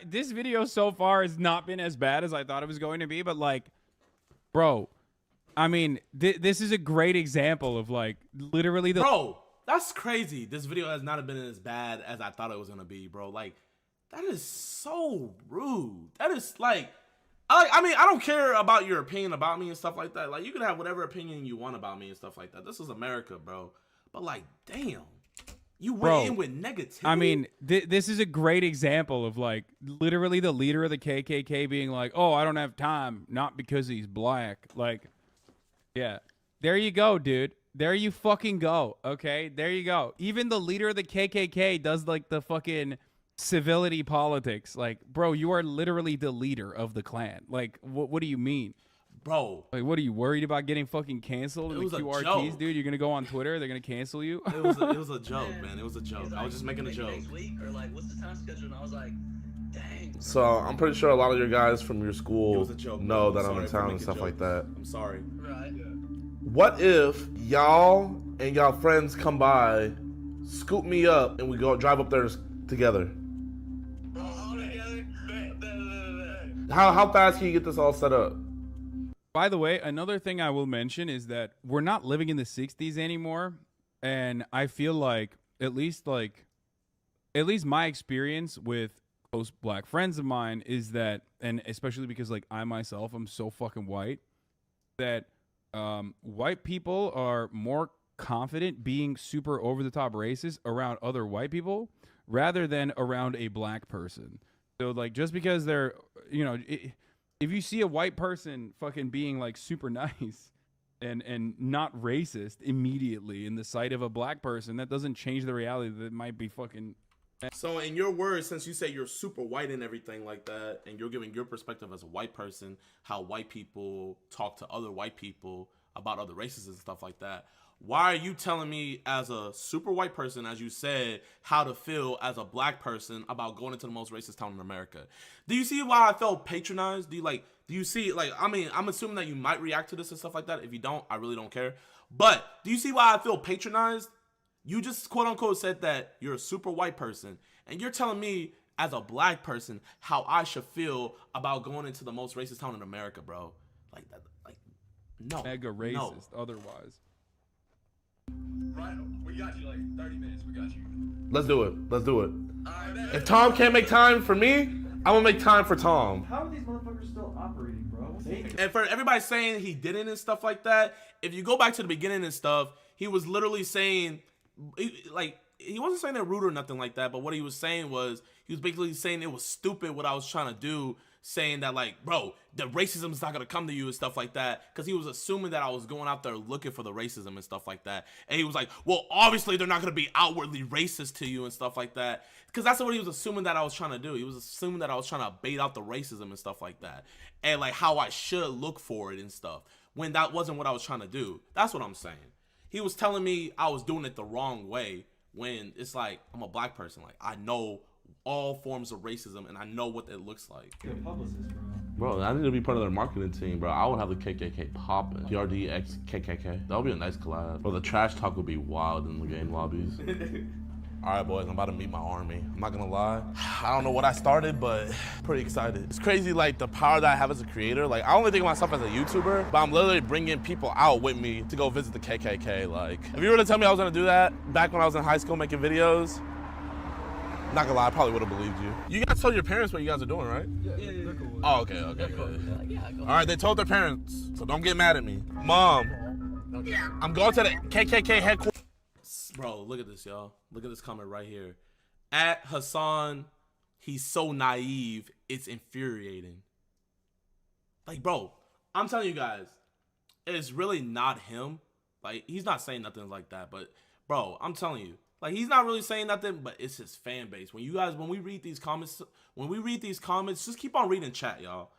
this video so far has not been as bad as I thought it was going to be, but like, bro, I mean, this is a great example of like literally the
Bro, that's crazy. This video has not been as bad as I thought it was gonna be, bro. Like, that is so rude. That is like, I mean, I don't care about your opinion about me and stuff like that. Like, you can have whatever opinion you want about me and stuff like that. This is America, bro. But like, damn, you went in with negativity.
I mean, this is a great example of like literally the leader of the KKK being like, "Oh, I don't have time, not because he's black." Like, yeah, there you go, dude. There you fucking go. Okay, there you go. Even the leader of the KKK does like the fucking civility politics. Like, bro, you are literally the leader of the Klan. Like, what do you mean?
Bro,
like, what are you worried about getting fucking canceled?
It was a
QRTs,
joke.
dude. You're gonna go on Twitter. They're gonna cancel you.
It was a joke, man. It was a joke. I was just making a joke.
Next week, or like, what's the time schedule? And I was like, dang.
So I'm pretty sure a lot of your guys from your school
It was a joke,
know
bro.
that I'm
Sorry
in
for
town and
making
stuff like that.
I'm sorry.
Right.
What if y'all and y'all friends come by, scoop me up, and we go drive up there together? How fast can you get this all set up?
By the way, another thing I will mention is that we're not living in the 60s anymore, and I feel like at least my experience with close black friends of mine is that, and especially because like I myself, I'm so fucking white, that white people are more confident being super over the top racist around other white people rather than around a black person. So like just because they're, you know, if you see a white person fucking being like super nice and not racist immediately in the sight of a black person, that doesn't change the reality that it might be fucking.
So in your words, since you say you're super white and everything like that, and you're giving your perspective as a white person, how white people talk to other white people about other races and stuff like that, why are you telling me as a super white person, as you said, how to feel as a black person about going into the most racist town in America? Do you see why I felt patronized? Do you see, like, I mean, I'm assuming that you might react to this and stuff like that. If you don't, I really don't care. But do you see why I feel patronized? You just quote unquote said that you're a super white person, and you're telling me as a black person how I should feel about going into the most racist town in America, bro. Like that, like, no.
Mega racist otherwise.
Right, we got you like 30 minutes. We got you.
Let's do it. Let's do it. If Tom can't make time for me, I'm gonna make time for Tom.
How are these motherfuckers still operating, bro?
And for everybody saying he didn't and stuff like that, if you go back to the beginning and stuff, he was literally saying, like, he wasn't saying they're rude or nothing like that, but what he was saying was, he was basically saying it was stupid what I was trying to do, saying that, like, bro, the racism is not going to come to you and stuff like that, because he was assuming that I was going out there looking for the racism and stuff like that. And he was like, well, obviously they're not going to be outwardly racist to you and stuff like that, because that's what he was assuming that I was trying to do. He was assuming that I was trying to bait out the racism and stuff like that, and like how I should look for it and stuff, when that wasn't what I was trying to do. That's what I'm saying. He was telling me I was doing it the wrong way, when it's like, I'm a black person. Like, I know all forms of racism, and I know what it looks like.
You're a publicist,
Bro, I need to be part of their marketing team, bro. I would have the KKK popping. PRD X KKK. That would be a nice collab. Bro, the trash talk would be wild in the game lobbies. All right, boys, I'm about to meet my army. I'm not gonna lie. I don't know what I started, but pretty excited. It's crazy, like, the power that I have as a creator. Like, I only think of myself as a YouTuber, but I'm literally bringing people out with me to go visit the KKK. Like, if you were to tell me I was gonna do that back when I was in high school making videos, not gonna lie, I probably would have believed you. You guys told your parents what you guys are doing, right?
Yeah, they're cool.
Oh, okay, good. All right, they told their parents, so don't get mad at me. Mom, I'm going to the KKK headquarters.
Bro, look at this, y'all. Look at this comment right here. At Hasan, he's so naive, it's infuriating. Like, bro, I'm telling you guys, it's really not him. Like, he's not saying nothing like that, but, bro, I'm telling you, like, he's not really saying nothing, but it's his fan base. When we read these comments, just keep on reading chat, y'all.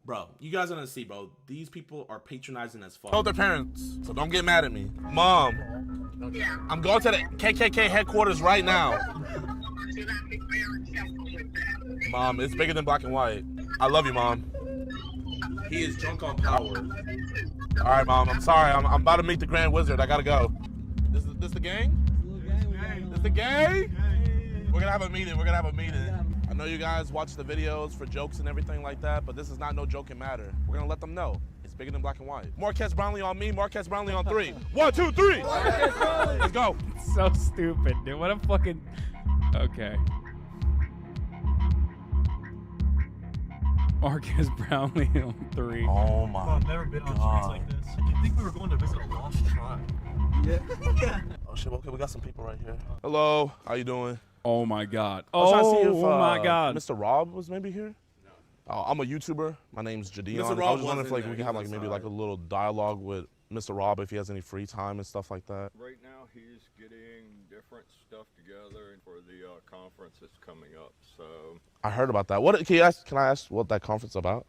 Bro, you guys are gonna see, bro, these people are patronizing as fuck.
Told their parents, so don't get mad at me. Mom, I'm going to the KKK headquarters right now. Mom, it's bigger than black and white. I love you, Mom.
He is drunk on power.
All right, Mom, I'm sorry. I'm about to meet the Grand Wizard. I gotta go. This the gang? This the gang? We're gonna have a meeting. I know you guys watch the videos for jokes and everything like that, but this is not no joking matter. We're gonna let them know. It's bigger than black and white. Marquez Brownlee on me, Marquez Brownlee on 3. 1, 2, 3. Let's go.
So stupid, dude. What a fucking... Okay. Marquez Brownlee on 3.
Oh my
I've never been on streets like this. You think we were going to visit a lost tribe?
Yeah. Oh shit, okay, we got some people right here. Hello, how you doing?
Oh my God.
I was trying to see if,
my God.
Mr. Rob was maybe here? No. I'm a YouTuber. My name's JiDion. I was just wondering if like we can have like maybe like a little dialogue with Mr. Rob if he has any free time and stuff like that.
Right now he's getting different stuff together for the conference that's coming up. So
I heard about that. Can I ask what that conference is about?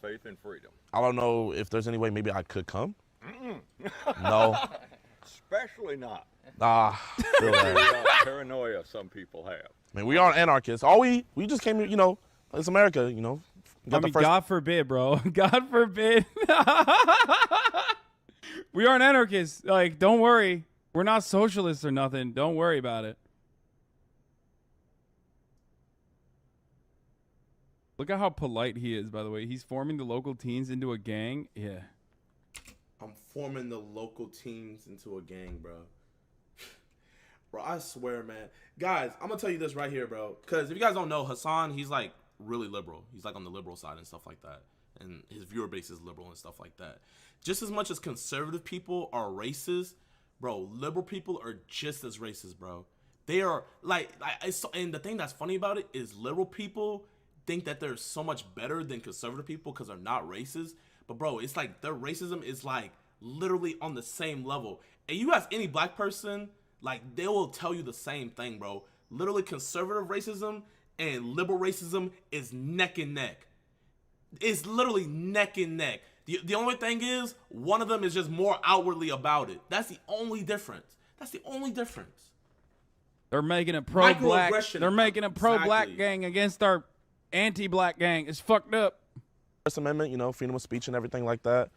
Faith and freedom.
I don't know if there's any way maybe I could come. No.
Especially not.
Feel that.
Paranoia some people have.
I mean, we aren't anarchists. We just came here, you know, it's America, you know.
I mean, God forbid, bro. God forbid. We aren't anarchists. Like, don't worry. We're not socialists or nothing. Don't worry about it. Look at how polite he is, by the way. He's forming the local teens into a gang. Yeah.
I'm forming the local teams into a gang, bro. Bro, I swear, man. Guys, I'm gonna tell you this right here, bro. Because if you guys don't know, Hasan, he's like really liberal. He's like on the liberal side and stuff like that. And his viewer base is liberal and stuff like that. Just as much as conservative people are racist, bro, liberal people are just as racist, bro. They are and the thing that's funny about it is liberal people think that they're so much better than conservative people because they're not racist. But bro, it's like their racism is like literally on the same level. And you ask any black person, like they will tell you the same thing, bro. Literally conservative racism and liberal racism is neck and neck. It's literally neck and neck. The only thing is one of them is just more outwardly about it. That's the only difference. That's the only difference.
They're making a pro-black.
Microaggression.
They're making a pro-black
Exactly.
gang against our anti-black gang. It's fucked up.
First Amendment, you know, freedom of speech and everything like that.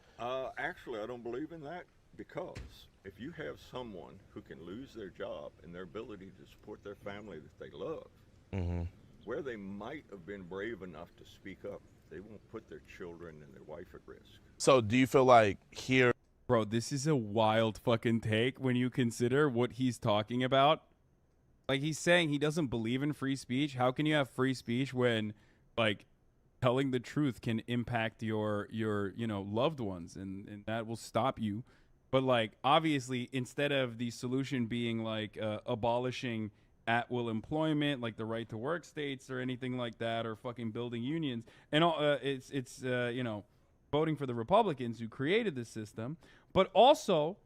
Actually, I don't believe in that because if you have someone who can lose their job and their ability to support their family that they love, where they might have been brave enough to speak up, they won't put their children and their wife at risk.
So do you feel like here...
Bro, this is a wild fucking take when you consider what he's talking about. Like, he's saying he doesn't believe in free speech. How can you have free speech when, like, telling the truth can impact your you know, loved ones and that will stop you? But, like, obviously, instead of the solution being, like, abolishing at-will employment, like the right-to-work states or anything like that, or fucking building unions, and all, it's you know, voting for the Republicans who created the system, but also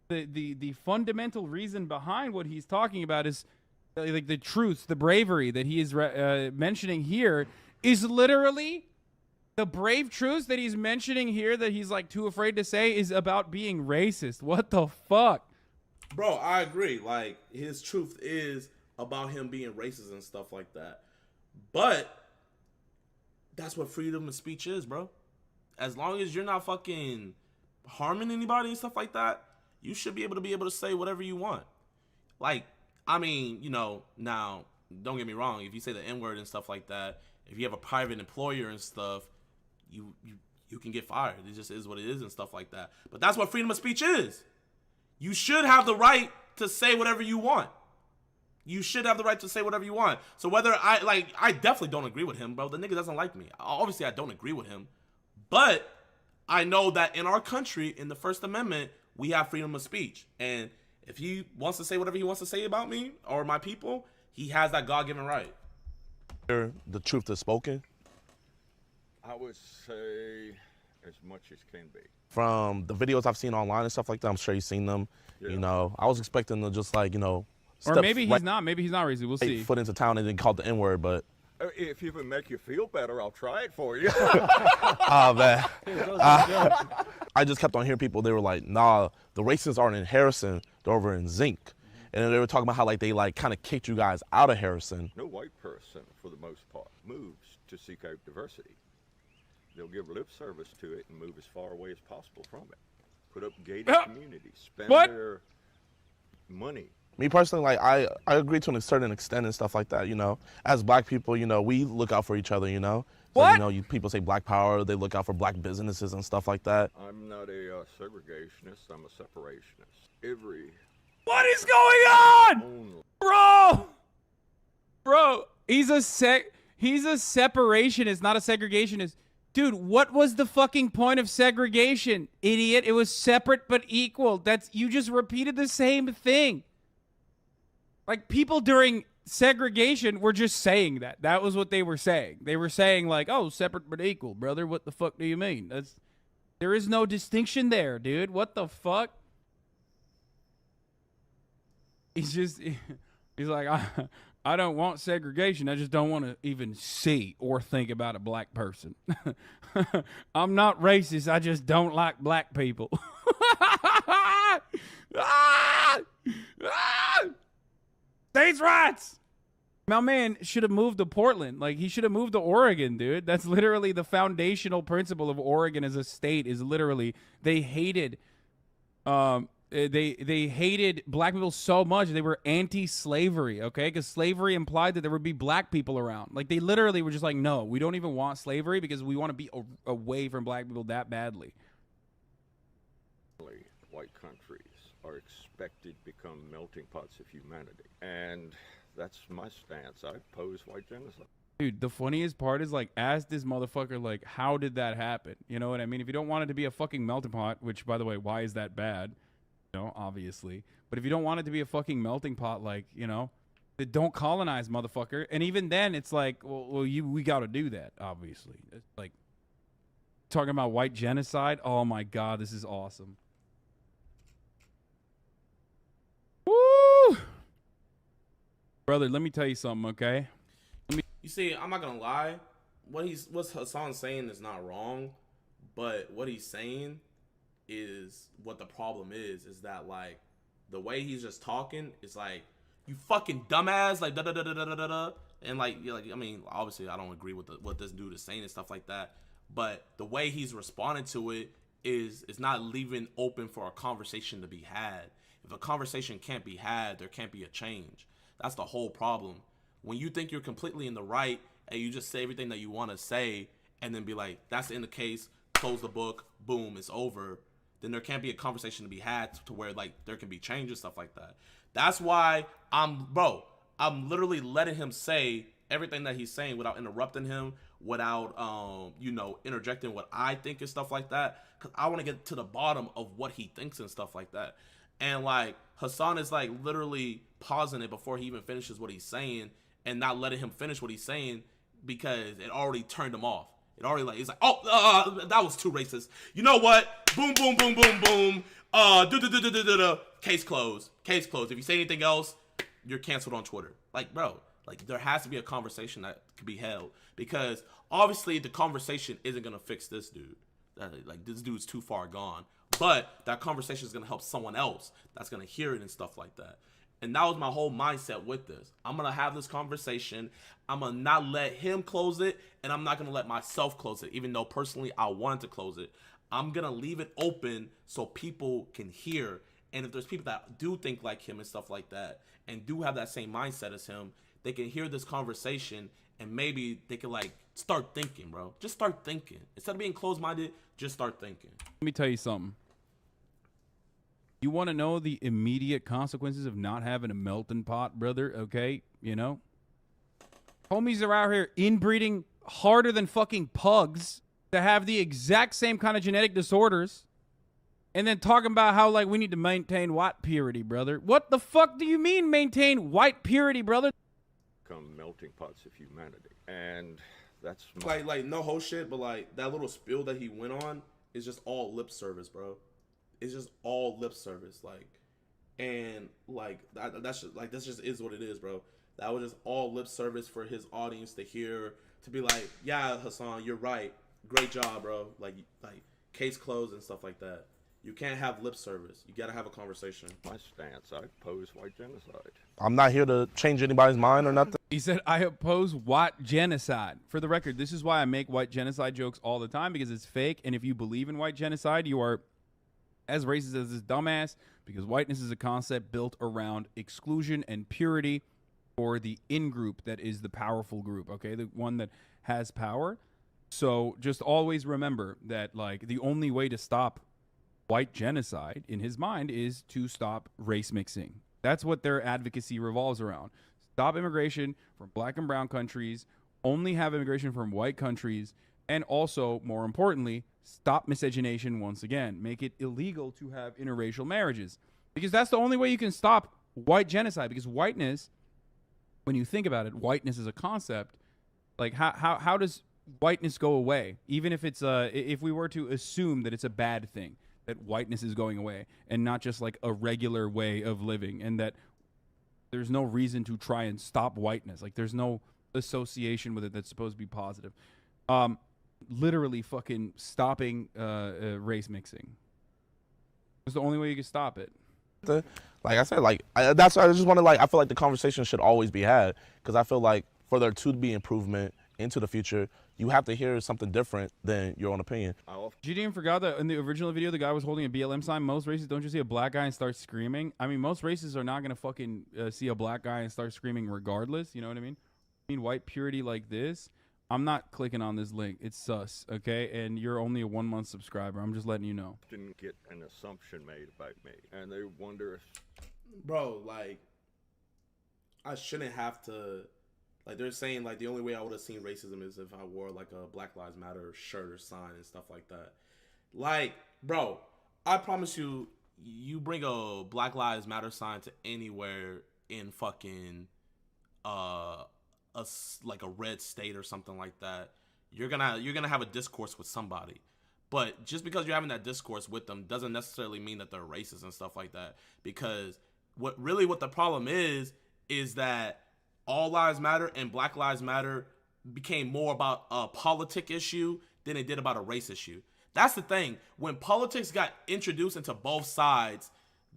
the fundamental reason behind what he's talking about is like the truths, the bravery that he is mentioning here is literally the brave truths that he's mentioning here that he's like too afraid to say is about being racist. What the fuck?
Bro, I agree. Like, his truth is about him being racist and stuff like that. But that's what freedom of speech is, bro. As long as you're not fucking harming anybody and stuff like that, you should be able to say whatever you want. Like, I mean, you know, now, don't get me wrong. If you say the N-word and stuff like that, if you have a private employer and stuff, you can get fired. It just is what it is and stuff like that. But that's what freedom of speech is. You should have the right to say whatever you want. You should have the right to say whatever you want. So whether I definitely don't agree with him, bro. The nigga doesn't like me. Obviously, I don't agree with him. But I know that in our country, in the First Amendment, we have freedom of speech. And if he wants to say whatever he wants to say about me or my people, he has that God-given right.
The truth is spoken?
I would say as much as can be.
From the videos I've seen online and stuff like that, I'm sure you've seen them.
Yeah.
You know, I was expecting to just like, you know,
Or maybe he's not. Maybe he's not racist. We'll see.
Foot into town and then called the N-word, but...
If you would make you feel better, I'll try it for you.
Oh, man. I just kept on hearing people, they were like, nah, the racists aren't in Harrison, they're over in Zinc. And then they were talking about how like they like kind of kicked you guys out of Harrison.
No white person, for the most part, moves to seek out diversity. They'll give lip service to it and move as far away as possible from it. Put up gated communities, spend their money.
Me personally, like I agree to a certain extent and stuff like that, you know. As black people, you know, we look out for each other, you know. So, you know, people say black power, they look out for black businesses and stuff like that.
I'm not a segregationist, I'm a separationist.
What is going on? Bro, he's a separationist, not a segregationist. Dude, what was the fucking point of segregation, idiot? It was separate but equal. You just repeated the same thing. Like, people during segregation were just saying that. That was what they were saying. They were saying, like, oh, separate but equal, brother. What the fuck do you mean? There is no distinction there, dude. What the fuck? He's like, I don't want segregation. I just don't want to even see or think about a black person. I'm not racist. I just don't like black people. States' rights. My man should have moved to Portland. Like, he should have moved to Oregon, dude. That's literally the foundational principle of Oregon as a state is literally they hated they hated black people so much they were anti-slavery, okay? Because slavery implied that there would be black people around. Like, they literally were just like, no, we don't even want slavery because we want to be away from black people that badly.
White countries are expected to become melting pots of humanity. And that's my stance. I oppose white genocide.
Dude, the funniest part is, like, ask this motherfucker, like, how did that happen? You know what I mean? If you don't want it to be a fucking melting pot, which, by the way, why is that bad? You know, obviously. But if you don't want it to be a fucking melting pot, like, you know, then don't colonize, motherfucker. And even then, it's like, well, we got to do that, obviously. It's like, talking about white genocide. Oh, my God, this is awesome. Woo! Brother, let me tell you something, okay?
You see, I'm not gonna lie. What Hasan's saying is not wrong, but what he's saying is what the problem is that, like, the way he's just talking is like, you fucking dumbass, like, da da da da da da da, and like, you're like, I mean, obviously I don't agree with what this dude is saying and stuff like that, but the way he's responding to it is not leaving open for a conversation to be had. If a conversation can't be had, there can't be a change. That's the whole problem. When you think you're completely in the right and you just say everything that you want to say and then be like, that's in the case, close the book, boom, it's over, then there can't be a conversation to be had to where, like, there can be changes, stuff like that. That's why I'm literally letting him say everything that he's saying without interrupting him, without, you know, interjecting what I think and stuff like that, because I want to get to the bottom of what he thinks and stuff like that. And, like, Hasan is, like, literally pausing it before he even finishes what he's saying, and not letting him finish what he's saying because it already turned him off. It already, like, he's like, oh, that was too racist. You know what? Boom, boom, boom, boom, boom. Case closed. Case closed. If you say anything else, you're canceled on Twitter. Like, bro, like, there has to be a conversation that could be held, because obviously the conversation isn't gonna fix this dude. Like, this dude's too far gone. But that conversation is gonna help someone else that's gonna hear it and stuff like that. And that was my whole mindset with this. I'm going to have this conversation. I'm going to not let him close it, and I'm not going to let myself close it, even though personally I wanted to close it. I'm going to leave it open so people can hear. And if there's people that do think like him and stuff like that, and do have that same mindset as him, they can hear this conversation, and maybe they can, like, start thinking, bro. Just start thinking. Instead of being closed-minded, just start thinking.
Let me tell you something. You want to know the immediate consequences of not having a melting pot, brother, okay? You know? Homies are out here inbreeding harder than fucking pugs to have the exact same kind of genetic disorders, and then talking about how, like, we need to maintain white purity, brother. What the fuck do you mean maintain white purity, brother?
Become melting pots of humanity. And that's
like no whole shit, but, like, that little spiel that he went on is just all lip service, bro. It's just all lip service, like, and, like, that's just, like, this just is what it is, bro. That was just all lip service for his audience to hear, to be like, yeah, Hasan, you're right, great job, bro. Like case closed and stuff like that. You can't have lip service. You gotta have a conversation.
My stance. I oppose white genocide.
I'm not here to change anybody's mind or nothing.
He said, I oppose white genocide. For the record, this is why I make white genocide jokes all the time, because it's fake, and if you believe in white genocide, you are as racist as this dumbass, because whiteness is a concept built around exclusion and purity for the in-group that is the powerful group, okay? The one that has power. So just always remember that, like, the only way to stop white genocide, in his mind, is to stop race mixing. That's what their advocacy revolves around. Stop immigration from black and brown countries, only have immigration from white countries, and also, more importantly, stop miscegenation once again. Make it illegal to have interracial marriages. Because that's the only way you can stop white genocide. Because whiteness, when you think about it, whiteness is a concept. Like, how does whiteness go away? Even if it's if we were to assume that it's a bad thing, that whiteness is going away, and not just like a regular way of living, and that there's no reason to try and stop whiteness. Like, there's no association with it that's supposed to be positive. Literally fucking stopping race mixing. It's the only way you can stop it.
Like I said, like, that's why I just want to, like, I feel like the conversation should always be had, because I feel like for there to be improvement into the future, you have to hear something different than your own opinion.
JiDion forgot that in the original video, the guy was holding a BLM sign. Most races don't just see a black guy and start screaming. I mean, most races are not going to fucking see a black guy and start screaming regardless. You know what I mean? I mean, white purity like this. I'm not clicking on this link. It's sus, okay? And you're only a 1 month subscriber. I'm just letting you know.
Didn't get an assumption made about me, and they wonder if,
bro, like, I shouldn't have to. Like, they're saying, like, the only way I would have seen racism is if I wore, like, a Black Lives Matter shirt or sign and stuff like that. Like, bro, I promise you, you bring a Black Lives Matter sign to anywhere in fucking, like a red state or something like that, you're gonna have a discourse with somebody. But just because you're having that discourse with them doesn't necessarily mean that they're racist and stuff like that. Because what the problem is that all lives matter and Black Lives Matter became more about a politic issue than it did about a race issue. That's the thing. When politics got introduced into both sides,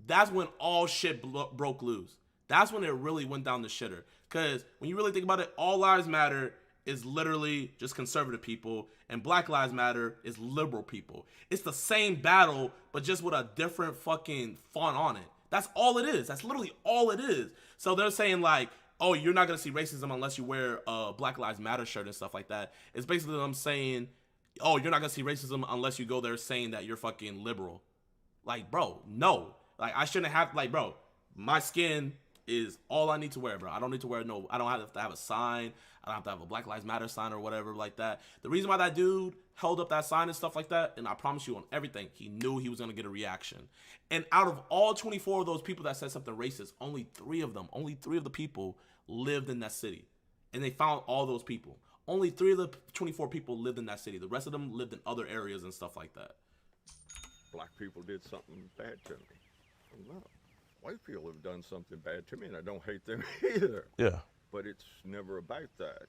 that's when all shit broke loose. That's when it really went down the shitter. Because when you really think about it, all lives matter is literally just conservative people, and Black Lives Matter is liberal people. It's the same battle, but just with a different fucking font on it. That's all it is. That's literally all it is. So they're saying like, oh, you're not going to see racism unless you wear a Black Lives Matter shirt and stuff like that. It's basically them saying, oh, you're not going to see racism unless you go there saying that you're fucking liberal. Like, bro, no. Like, I shouldn't have, like, bro, my skin is all I need to wear, bro. I don't need to wear no, I don't have to have a sign. I don't have to have a Black Lives Matter sign or whatever like that. The reason why that dude held up that sign and stuff like that, and I promise you on everything, he knew he was going to get a reaction. And out of all 24 of those people that said something racist, only three of the people lived in that city. And they found all those people. Only 3 of the 24 people lived in that city. The rest of them lived in other areas and stuff like that.
black people did something bad to me. No. White people have done something bad to me, and I don't hate them either.
Yeah.
But it's never about that.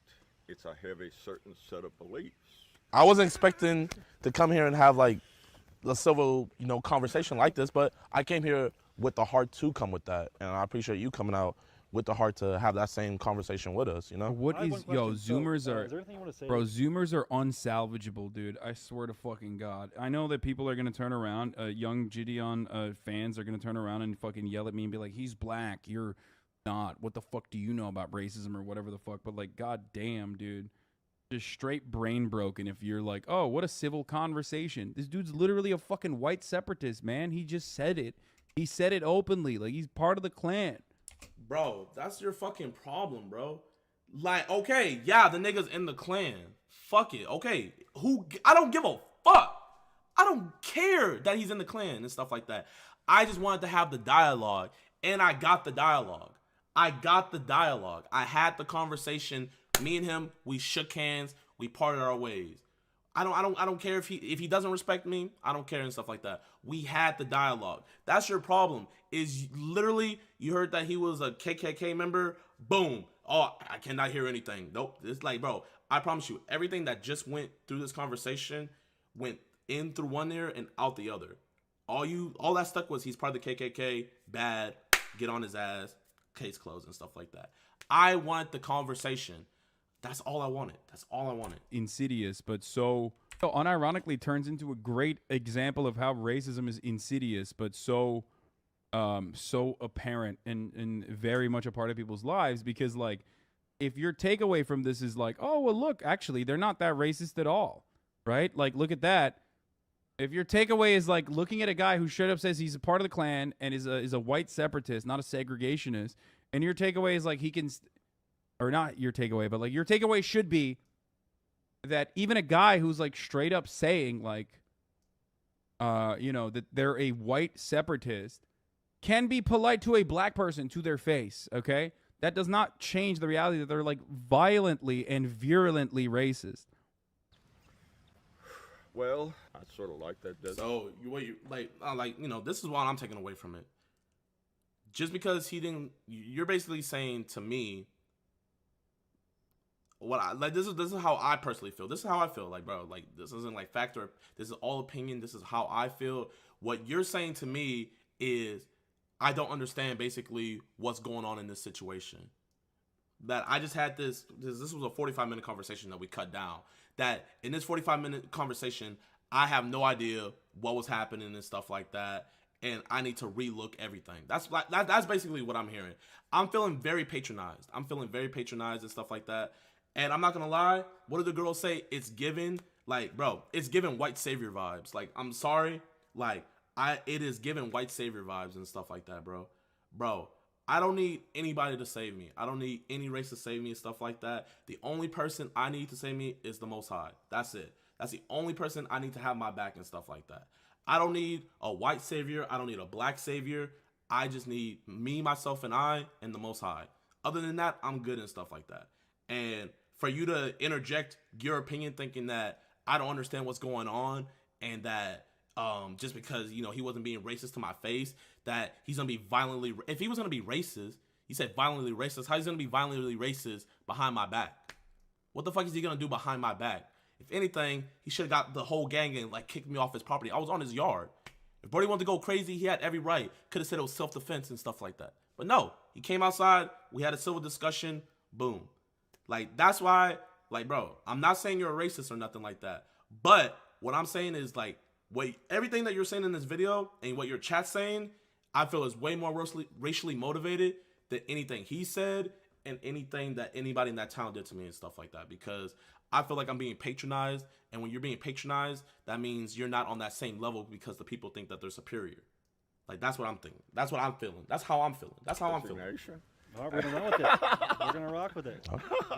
It's I have a certain set of beliefs.
I wasn't expecting to come here and have like a civil, conversation like this, but I came here with the heart to come with that, and I appreciate you coming out with the heart to have that same conversation with us.
What is Zoomers are, bro? Zoomers are unsalvageable, dude. I swear to fucking God. I know that people are gonna turn around. Young JiDion fans are gonna turn around and fucking yell at me and be like, "He's black. You're not. What the fuck do you know about racism or whatever the fuck?" But like, God damn, dude. Just straight brain broken if you're like, oh, what a civil conversation. This dude's literally a fucking white separatist, man. He just said it. He said it openly. Like, he's part of the Klan.
Bro, that's your fucking problem, bro. Like, okay, yeah, the nigga's in the Klan. Fuck it. Okay, I don't give a fuck. I don't care that he's in the Klan and stuff like that. I just wanted to have the dialogue, and I got the dialogue. I had the conversation. Me and him, we shook hands. We parted our ways. I don't care if he doesn't respect me. I don't care and stuff like that. We had the dialogue. That's your problem. Is literally you heard that he was a KKK member. Boom. Oh, I cannot hear anything. Nope. It's like, bro, I promise you, everything that just went through this conversation went in through one ear and out the other. All that stuck was he's part of the KKK. Bad. Get on his ass. Case closed and stuff like that. I want the conversation. That's all I wanted.
Insidious, but so unironically turns into a great example of how racism is insidious, but so apparent and very much a part of people's lives. Because like, if your takeaway from this is like, oh well, look, actually they're not that racist at all, right? Like, look at that. If your takeaway is like looking at a guy who straight up says he's a part of the Klan and is a white separatist, not a segregationist, and your takeaway is like he can. Or not your takeaway, but like your takeaway should be that even a guy who's like straight up saying like, that they're a white separatist can be polite to a black person to their face. Okay. That does not change the reality that they're like violently and virulently racist.
Well, I sort of like that.
So this is what I'm taking away from it. Just because you're basically saying to me, this is how I personally feel. This is how I feel. Like, bro, like this isn't like fact or this is all opinion. This is how I feel. What you're saying to me is I don't understand basically what's going on in this situation. That I just had this was a 45-minute conversation that we cut down. That in this 45-minute conversation, I have no idea what was happening and stuff like that. And I need to relook everything. That's basically what I'm hearing. I'm feeling very patronized. And stuff like that. And I'm not gonna lie, what did the girls say? It's given, like, bro, it's given white savior vibes. Like, I'm sorry, like, it is given white savior vibes and stuff like that, bro. Bro, I don't need anybody to save me. I don't need any race to save me and stuff like that. The only person I need to save me is the Most High. That's it. That's the only person I need to have my back and stuff like that. I don't need a white savior. I don't need a black savior. I just need me, myself, and I, and the Most High. Other than that, I'm good and stuff like that. And for you to interject your opinion thinking that I don't understand what's going on and that just because, you know, he wasn't being racist to my face, that he's going to be violently, if he was going to be racist, he said violently racist, how's he going to be violently racist behind my back? What the fuck is he going to do behind my back? If anything, he should have got the whole gang and like kicked me off his property. I was on his yard. If Brody wanted to go crazy, he had every right. Could have said it was self-defense and stuff like that. But no, he came outside. We had a civil discussion. Boom. Like, that's why, like, bro, I'm not saying you're a racist or nothing like that. But what I'm saying is, like, everything that you're saying in this video and what your chat's saying, I feel is way more racially motivated than anything he said and anything that anybody in that town did to me and stuff like that. Because I feel like I'm being patronized. And when you're being patronized, that means you're not on that same level because the people think that they're superior. Like, that's what I'm thinking. That's what I'm feeling. That's how I'm feeling. That's how I'm feeling.
All right, we're gonna run with it. We're gonna rock with it.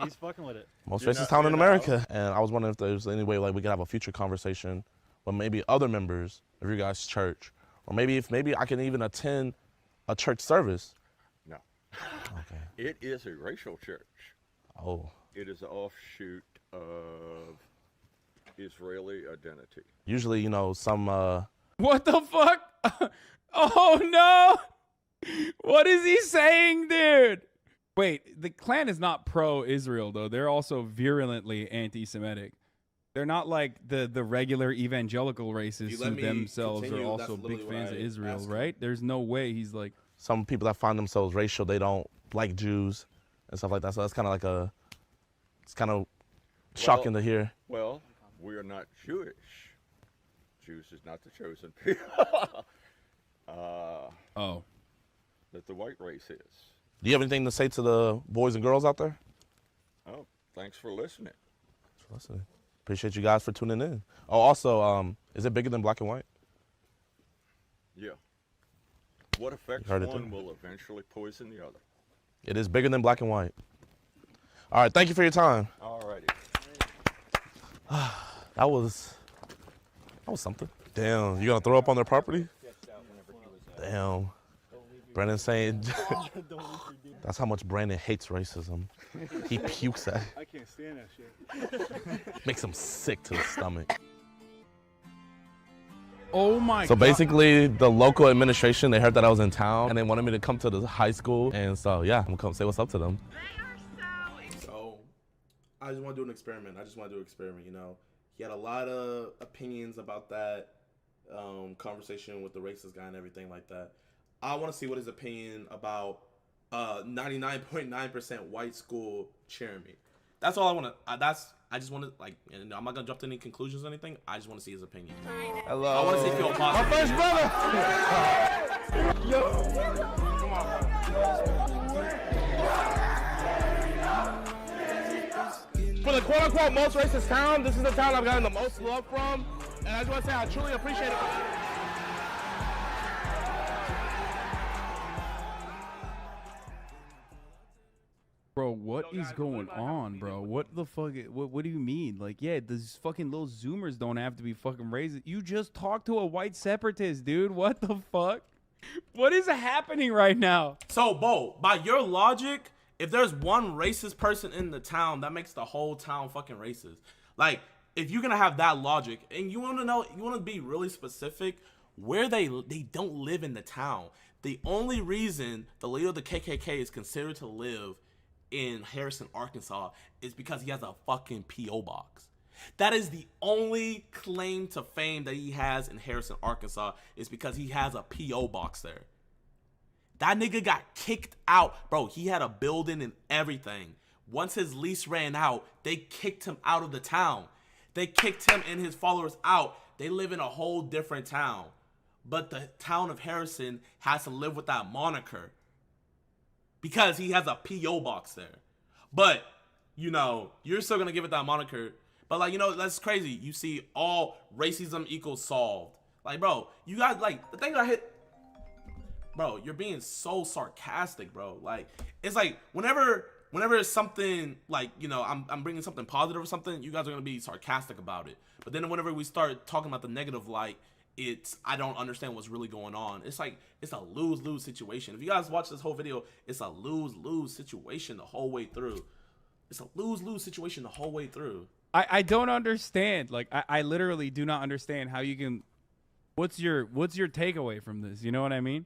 He's fucking with it.
Most racist town in America. And I was wondering if there's any way like we could have a future conversation with maybe other members of your guys' church, or maybe I can even attend a church service.
No.
Okay.
It is a racial church.
Oh.
It is an offshoot of Israeli identity.
Usually, you know, some.
What the fuck? Oh no! What is he saying, dude? Wait, the Klan is not pro-Israel, though. They're also virulently anti-Semitic. They're not like the regular evangelical racists who themselves are also big fans of Israel, right? There's no way he's like...
Some people that find themselves racial, they don't like Jews and stuff like that. So that's kind of like a... It's kind of shocking to hear.
Well, we are not Jewish. Jews is not the chosen people.
Oh.
That the white race is.
Do you have anything to say to the boys and girls out there?
Oh, thanks for listening.
Thanks for listening. Appreciate you guys for tuning in. Oh, also, is it bigger than black and white?
Yeah. What affects one will eventually poison the other.
It is bigger than black and white. All right, thank you for your time.
All righty.
That was something. Damn, you gonna throw up on their property? Damn. Brandon saying that's how much Brandon hates racism. He pukes at it.
I can't stand that shit.
Makes him sick to the stomach.
Oh my God.
So basically, the local administration, they heard that I was in town and they wanted me to come to the high school. And so, yeah, I'm gonna come say what's up to them.
So, I just want to do an experiment. You know. He had a lot of opinions about that conversation with the racist guy and everything like that. I want to see what his opinion about 99.9% white school cheering me. That's all I want to. I just want to, like, and I'm not gonna jump to any conclusions or anything. I just want to see his opinion.
Hello.
I want to see if he'll
My first brother. Yo.
Come on. For the quote-unquote most racist town, this is the town I've gotten the most love from, and I just want to say I truly appreciate it.
Bro, what is going on, bro? What the fuck? What do you mean? Like, yeah, these fucking little Zoomers don't have to be fucking racist. You just talked to a white separatist, dude. What the fuck? What is happening right now?
So, Bo, by your logic, if there's one racist person in the town, that makes the whole town fucking racist. Like, if you're gonna have that logic, and you want to be really specific, where they don't live in the town. The only reason the leader of the KKK is considered to live in Harrison, Arkansas, is because he has a fucking P.O. box. That is the only claim to fame that he has in Harrison, Arkansas, is because he has a P.O. box there. That nigga got kicked out. Bro, he had a building and everything. Once his lease ran out, they kicked him out of the town. They kicked him and his followers out. They live in a whole different town. But the town of Harrison has to live with that moniker because he has a P.O. box there. But you know, you're still gonna give it that moniker. But like, you know, that's crazy. You see all racism equals solved. Like, bro, you guys, like, the thing that I hit, bro, you're being so sarcastic, bro. Like, it's like whenever it's something like, you know, I'm bringing something positive or something, you guys are gonna be sarcastic about it. But then whenever we start talking about the negative light, it's, I don't understand what's really going on. It's like, it's a lose-lose situation. If you guys watch this whole video, it's a lose-lose situation the whole way through. It's a lose-lose situation the whole way through.
I don't understand. Like, I literally do not understand how you can. What's your takeaway from this? You know what I mean?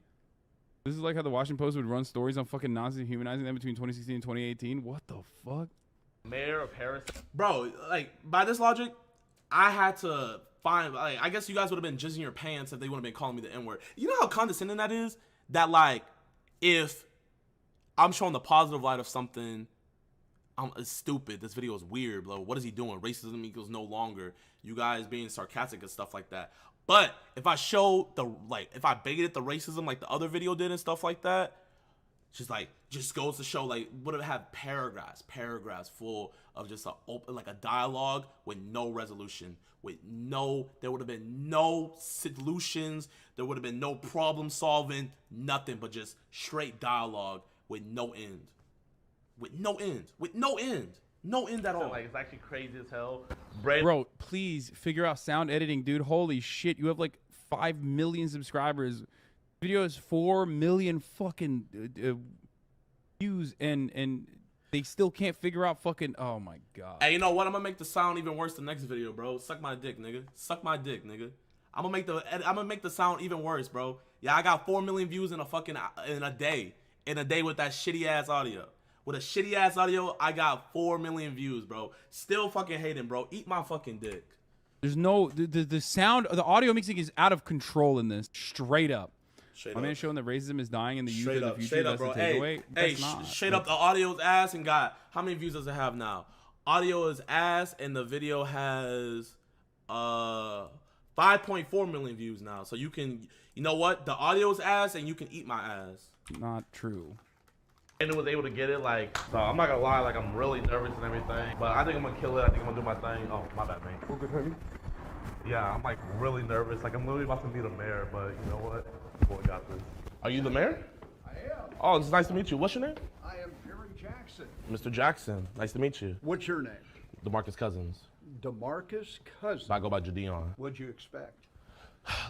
This is like how the Washington Post would run stories on fucking Nazis and humanizing them between 2016 and 2018. What the fuck?
Mayor of Paris. Bro, like, by this logic, I had to find, like, I guess you guys would have been jizzing your pants if they would have been calling me the N-word. You know how condescending that is? That, like, if I'm showing the positive light of something, it's stupid. This video is weird, bro. What is he doing? Racism equals no longer. You guys being sarcastic and stuff like that. But if I show the, like, if I baited the racism like the other video did and stuff like that, just goes to show, like, would have had paragraphs full of just a dialogue with no resolution, there would have been no solutions, there would have been no problem solving, nothing but just straight dialogue with no end. With no end at all. Like, it's actually crazy as hell.
Bro, please figure out sound editing, dude. Holy shit, you have like 5 million subscribers. Video has 4 million fucking views, and they still can't figure out fucking. Oh my god.
Hey, you know what? I'm gonna make the sound even worse the next video, bro. Suck my dick, nigga. Suck my dick, nigga. I'm gonna make the sound even worse, bro. Yeah, I got 4 million views in a day with that shitty ass audio. With a shitty ass audio, I got 4 million views, bro. Still fucking hating, bro. Eat my fucking dick.
There's no the sound, the audio mixing is out of control in this. Straight up. My man showing that racism is dying in the youth of the future.
Straight up, bro. Hey, straight up, the audio's ass and got, how many views does it have now? Audio is ass and the video has 5.4 million views now. So you can, you know what? The audio's ass and you can eat my ass.
Not true.
And it was able to get it, like, so I'm not gonna lie, like, I'm really nervous and everything, but I think I'm gonna kill it. I think I'm gonna do my thing. Oh, my bad, man.
Well, good, honey.
Yeah, I'm like really nervous. Like, I'm literally about to meet a mayor, but you know what? Boy, got this. Are you the mayor?
I am.
Oh, it's nice to meet you. What's your name?
I am Jerry Jackson.
Mr. Jackson. Nice to meet you.
What's your name?
DeMarcus Cousins.
DeMarcus Cousins.
I go by JiDion.
What'd you expect?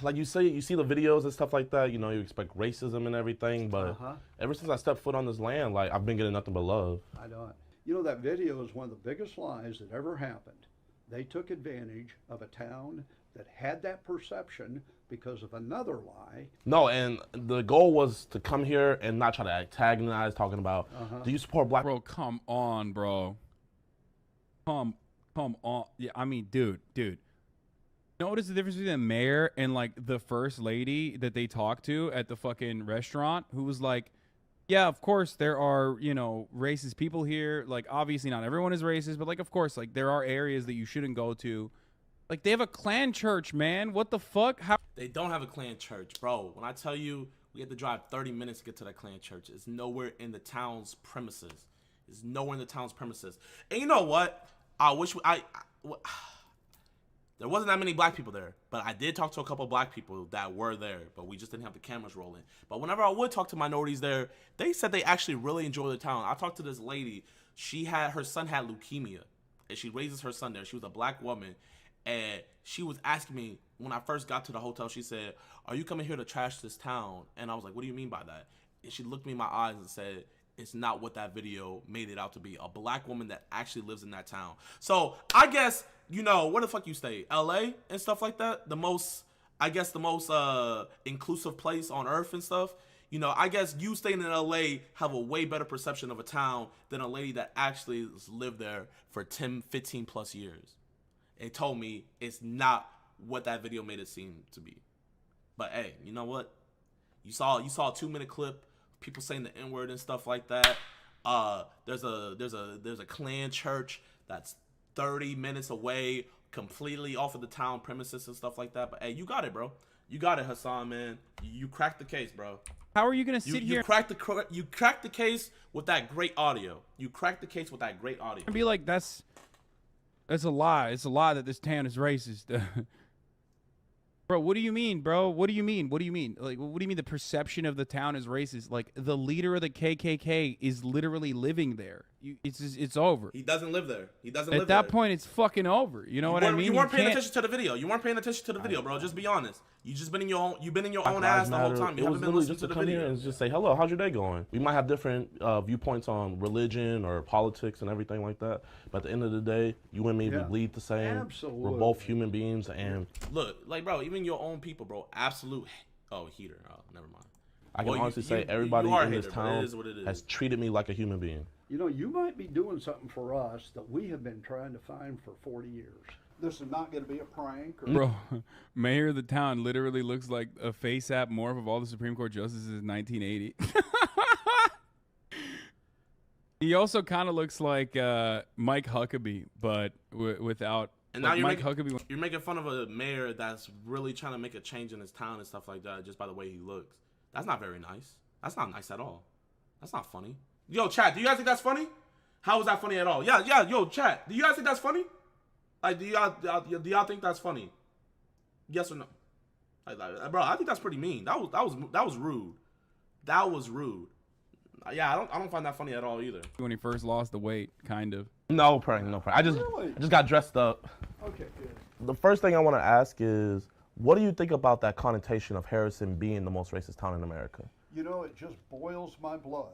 Like you say, you see the videos and stuff like that, you know, you expect racism and everything, but ever since I stepped foot on this land, like, I've been getting nothing but love.
I don't. You know, that video is one of the biggest lies that ever happened. They took advantage of a town that had that perception because of another lie.
No, and the goal was to come here and not try to antagonize, talking about, do you support black?
Bro, come on, bro. Come on. Yeah, I mean, dude. Notice the difference between the mayor and like the first lady that they talked to at the fucking restaurant, who was like, yeah, of course there are, you know, racist people here. Like, obviously not everyone is racist, but like, of course, like, there are areas that you shouldn't go to. Like, they have a Klan church, man. What the fuck? How?
They don't have a Klan church, bro. When I tell you we had to drive 30 minutes to get to that Klan church, it's nowhere in the town's premises. It's nowhere in the town's premises. And you know what? I wish there wasn't that many black people there, but I did talk to a couple black people that were there, but we just didn't have the cameras rolling. But whenever I would talk to minorities there, they said they actually really enjoy the town. I talked to this lady. Her son had leukemia, and she raises her son there. She was a black woman, and she was asking me, when I first got to the hotel, she said, are you coming here to trash this town? And I was like, what do you mean by that? And she looked me in my eyes and said, it's not what that video made it out to be. A black woman that actually lives in that town. So I guess, you know, where the fuck you stay? LA and stuff like that? The most inclusive place on earth and stuff. You know, I guess you staying in LA have a way better perception of a town than a lady that actually lived there for 10, 15 plus years. And told me it's not what that video made it seem to be. But hey, you know what? You saw a 2-minute clip, people saying the N-word and stuff like that. There's a Klan church that's 30 minutes away, completely off of the town premises and stuff like that. But hey, you got it, bro. You got it, Hasan, man. You cracked the case, bro.
How are you gonna sit here
You cracked the case with that great audio. You cracked the case with that great audio.
and be like, that's a lie. It's a lie that this town is racist. Bro, what do you mean, bro? What do you mean? What do you mean? Like, what do you mean the perception of the town is racist? Like, the leader of the KKK is literally living there. It's over.
He doesn't live there. He doesn't
At
live there.
that point, it's fucking over. You know what I mean?
You weren't paying
can't-
attention to the video. You weren't paying attention to the video, bro. Just be honest. You just been in your own. You've been in your own ass the whole time. You
It was
haven't been
literally
listening
just
to
to
the
come here
video.
and just say, hello, how's your day going? We might have different viewpoints on religion or politics and everything like that. But at the end of the day, you and me, we bleed the same.
Absolutely.
We're both human beings. And
Look, like, bro, even your own people, bro. Absolute. Oh, heater. Oh, never mind.
I can
Well,
honestly say
you
everybody
are a
in this
hater, but it
town
is what it is.
has treated me like a human being.
You know, you might be doing something for us that we have been trying to find for 40 years. This is not going to be a prank. Or
Bro, mayor of the town literally looks like a face app morph of all the Supreme Court justices in 1980. He also kind of looks like Mike Huckabee, but without.
And
like
now
Mike Huckabee.
you're making fun of a mayor that's really trying to make a change in his town and stuff like that just by the way he looks. That's not very nice. That's not nice at all. That's not funny. Yo, chat, do you guys think that's funny? How is that funny at all? Yeah, yo, chat, do you guys think that's funny? Like, do y'all think that's funny? Yes or no? Like, bro, I think that's pretty mean. That was rude. That was rude. Yeah, I don't find that funny at all either.
When he first lost the weight, kind of.
No prank, no prank. I just got dressed up.
Okay, good.
The first thing I want to ask is, what do you think about that connotation of Harrison being the most racist town in America?
You know, it just boils my blood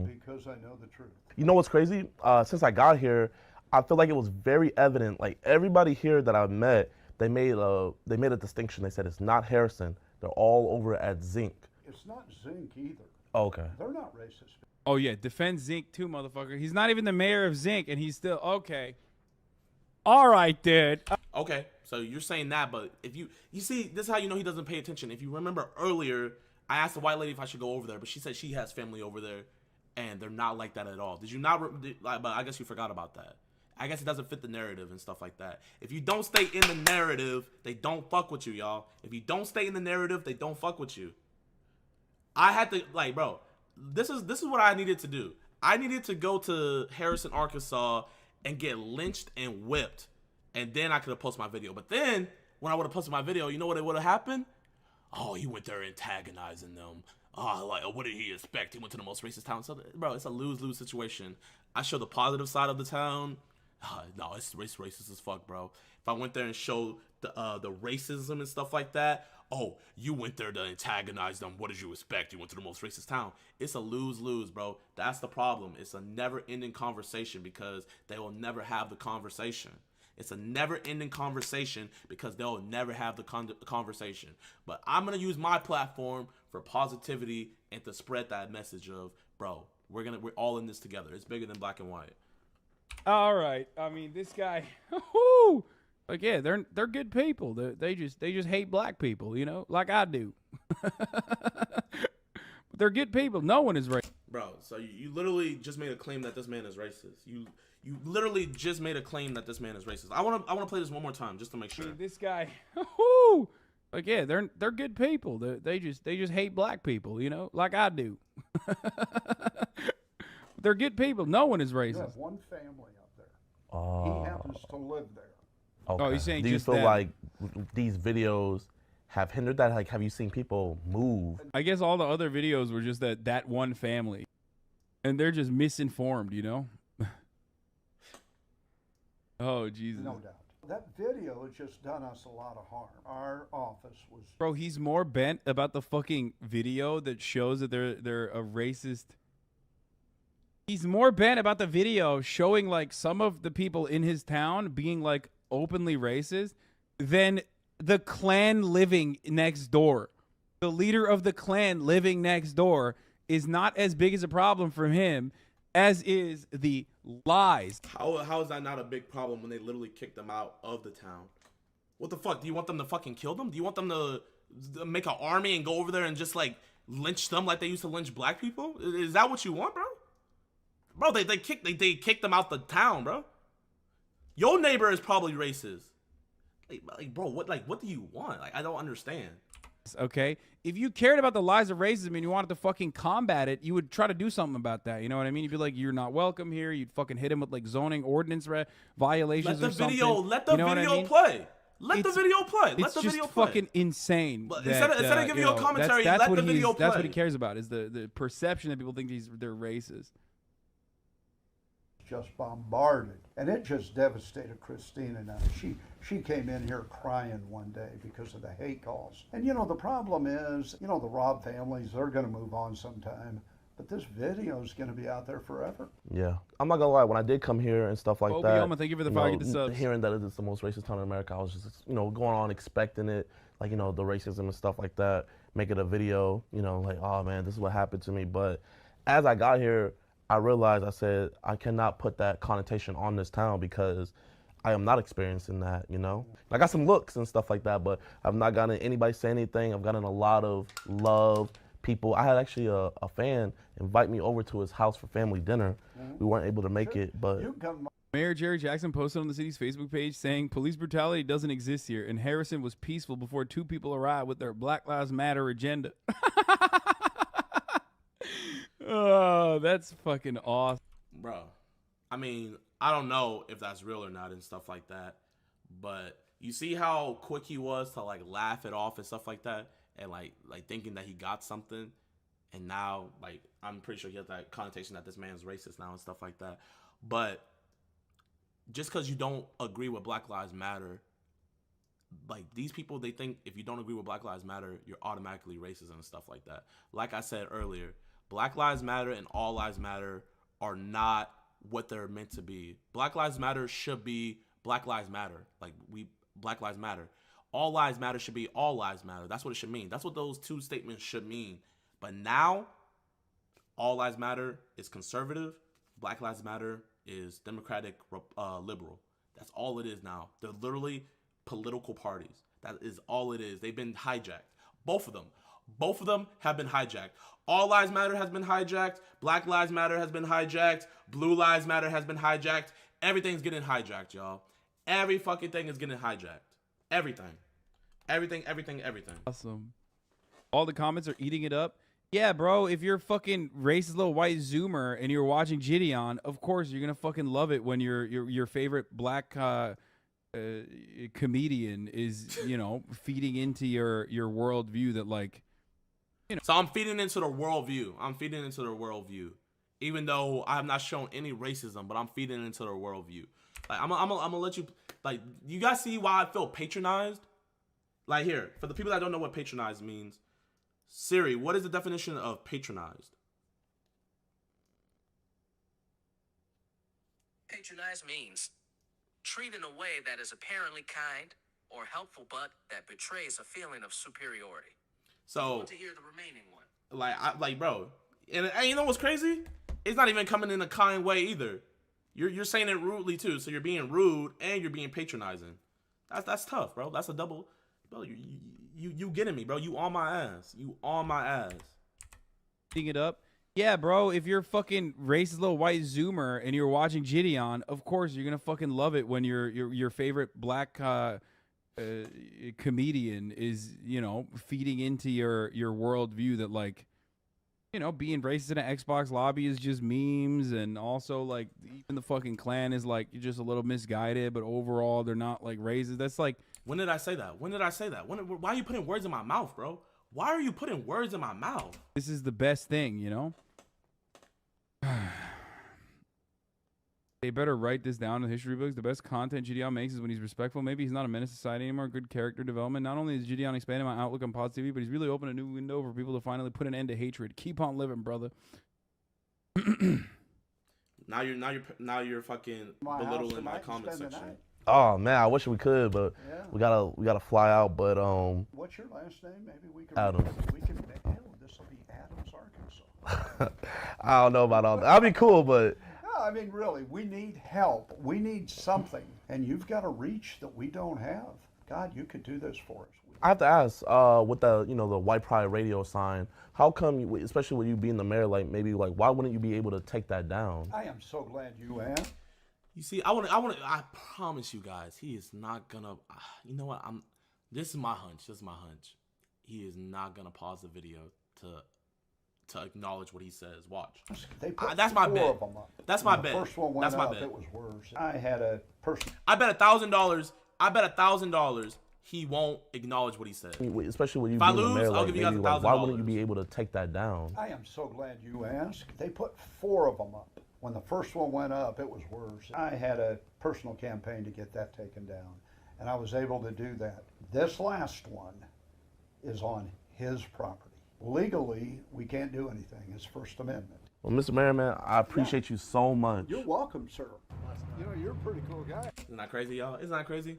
because I know the truth.
You know what's crazy? Since I got here, I feel like it was very evident. Like everybody here that I've met, they made a distinction. They said it's not Harrison. They're all over at Zinc.
It's not Zinc either.
Oh, okay.
They're not racist.
Oh yeah, defend Zinc too, motherfucker. He's not even the mayor of Zinc, and he's still okay. All right, dude.
Okay, so you're saying that, but if you see, this is how you know he doesn't pay attention. If you remember earlier, I asked the white lady if I should go over there, but she said she has family over there, and they're not like that at all. Did you not? But I guess you forgot about that. I guess it doesn't fit the narrative and stuff like that. If you don't stay in the narrative, they don't fuck with you, y'all. If you don't stay in the narrative, they don't fuck with you. I had to, like, bro, this is what I needed to do. I needed to go to Harrison, Arkansas, and get lynched and whipped, and then I could have posted my video. But then when I would have posted my video, you know what would have happened? Oh, he went there antagonizing them. Oh, like, what did he expect? He went to the most racist town. So, bro, it's a lose-lose situation. I show the positive side of the town. No, it's racist as fuck, bro. If I went there and showed the racism and stuff like that, oh, you went there to antagonize them. What did you expect? You went to the most racist town. It's a lose-lose, bro. That's the problem. It's a never-ending conversation because they will never have the conversation. It's a never-ending conversation because they'll never have the conversation. But I'm going to use my platform for positivity and to spread that message of, bro, we're all in this together. It's bigger than black and white.
All right. I mean, this guy. Whoo! Like, yeah, they're good people. They just hate black people, you know, like I do. But they're good people. No one is racist.
Bro, so you literally just made a claim that this man is racist. You literally just made a claim that this man is racist. I want to play this one more time just to make sure.
I mean, this guy. Whoo! Like, yeah, they're good people. They just hate black people, you know, like I do. They're good people. No one is racist.
You have one family up there.
Oh.
He happens to live there.
Okay.
Oh, you're saying
do you
just
feel
them.
like these videos have hindered that? Like, have you seen people move?
I guess all the other videos were just that one family, and they're just misinformed, you know. Oh Jesus!
No doubt. That video has just done us a lot of harm. Our office was.
Bro, he's more bent about the fucking video that shows that they're a racist. He's more bent about the video showing like some of the people in his town being like openly racist than the Klan living next door. The leader of the Klan living next door is not as big as a problem for him as is the lies.
How is that not a big problem when they literally kicked them out of the town? What the fuck? Do you want them to fucking kill them? Do you want them to make an army and go over there and just like lynch them like they used to lynch black people? Is that what you want, bro? Bro, they kicked them out the town, bro. Your neighbor is probably racist. Like bro, what do you want? Like, I don't understand.
Okay, if you cared about the lies of racism and you wanted to fucking combat it, you would try to do something about that. You know what I mean? You'd be like, "You're not welcome here." You'd fucking hit him with like zoning ordinance violations
Let
or
the
something.
video. Let the
You know what I
video
mean?
play. Let the
It's-
video play. Let
It's
the
just
video play.
fucking insane.
But
that,
instead of giving you a commentary,
that's
let
what
the video
That's what
play.
he cares about is the perception that people think they're racist.
Just bombarded, and it just devastated Christina. Now she came in here crying one day because of the hate calls. And you know the problem is, you know, the Rob families, they're going to move on sometime, but this video is going to be out there forever.
Yeah, I'm not gonna lie. When I did come here and stuff like
Obi
that,
Oma, thank you for the
you
5
know,
get the subs.
hearing that it's the most racist town in America, I was just, you know, going on expecting it, like, you know, the racism and stuff like that. Making a video, you know, like, oh man, this is what happened to me. But as I got here, I realized, I said, I cannot put that connotation on this town because I am not experiencing that, you know? I got some looks and stuff like that, but I've not gotten anybody say anything. I've gotten a lot of love. People, I had actually a fan invite me over to his house for family dinner. We weren't able to make it, but
Mayor Jerry Jackson posted on the city's Facebook page saying police brutality doesn't exist here, and Harrison was peaceful before 2 people arrived with their Black Lives Matter agenda. Oh, that's fucking awesome.
Bro, I mean, I don't know if that's real or not and stuff like that, but you see how quick he was to like laugh it off and stuff like that, and like thinking that he got something, and now like I'm pretty sure he has that connotation that this man's racist now and stuff like that. But just because you don't agree with Black Lives Matter, like these people, they think if you don't agree with Black Lives Matter, you're automatically racist and stuff like that. Like I said earlier, Black Lives Matter and All Lives Matter are not what they're meant to be. Black Lives Matter should be Black Lives Matter. Like Black Lives Matter. All Lives Matter should be All Lives Matter. That's what it should mean. That's what those 2 statements should mean. But now, All Lives Matter is conservative. Black Lives Matter is Democratic, liberal. That's all it is now. They're literally political parties. That is all it is. They've been hijacked. Both of them. Both of them have been hijacked. All Lives Matter has been hijacked. Black Lives Matter has been hijacked. Blue Lives Matter has been hijacked. Everything's getting hijacked, y'all. Every fucking thing is getting hijacked. Everything. Everything.
Awesome. All the comments are eating it up. Yeah, bro, if you're a fucking racist little white zoomer and you're watching JiDion, of course you're gonna fucking love it when your favorite black comedian is, you know, feeding into your worldview that, like, you know.
So I'm feeding into the worldview. Even though I have not shown any racism, but I'm feeding into their worldview. Like I'm gonna let you, like, you guys see why I feel patronized? Like, here, for the people that don't know what patronized means, Siri, what is the definition of patronized?
Patronize means treat in a way that is apparently kind or helpful, but that betrays a feeling of superiority.
So,
You want to hear the remaining one.
like, bro, and you know what's crazy? It's not even coming in a kind way either. You're saying it rudely too. So you're being rude and you're being patronizing. That's tough, bro. That's a double. Bro, you getting me, bro? You on my ass. You on my ass.
Eating it up. Yeah, bro, if you're a fucking racist little white zoomer and you're watching JiDion, of course you're gonna fucking love it when your favorite black comedian is, you know, feeding into your worldview that, like, you know, being racist in an Xbox lobby is just memes, and also, like, even the fucking Klan is, like, you're just a little misguided, but overall they're not, like, racist. That's like,
when did I say that? Why are you putting words in my mouth, bro? Why are you putting words in my mouth?
This is the best thing, you know? They better write this down in the history books. The best content JiDion makes is when he's respectful. Maybe he's not a menace to society anymore. Good character development. Not only is JiDion expanding my outlook on positivity, but he's really opened a new window for people to finally put an end to hatred. Keep on living, brother.
Now you're fucking belittling my comment section.
Oh man, I wish we could, but we gotta fly out. But
What's your last name? Maybe we can.
Adams.
This will be Adams, Arkansas.
I don't know about all that. That'd be cool, but
No, I mean, really, we need help. We need something, and you've got a reach that we don't have. God, you could do this for us.
I have to ask, with the the white pride radio sign, how come you, especially with you being the mayor, like maybe like why wouldn't you be able to take that down?
I am so glad you asked.
You see, I promise you guys, he is not gonna. You know what? This is my hunch. he is not gonna pause the video to acknowledge what he says. Watch.
They put
that's my
four
bet.
of them up.
That's my
When the
bet.
first one went
That's my
up,
bet.
it was worse. I had a person.
I bet $1,000. I bet $1,000 he won't acknowledge what he said.
Especially when you
If I
being the
lose,
mayor,
I'll
like,
give you guys
maybe, like,
$1,000.
why wouldn't you be able to take that down?
I am so glad you asked. They put four of them up. When the first one went up, it was worse. I had a personal campaign to get that taken down, and I was able to do that. This last one is on his property. Legally, we can't do anything. It's First Amendment.
Well, Mr. Merriman, I appreciate you so much.
You're welcome, sir. You know, you're a pretty cool guy.
Isn't that crazy, y'all? Isn't that crazy?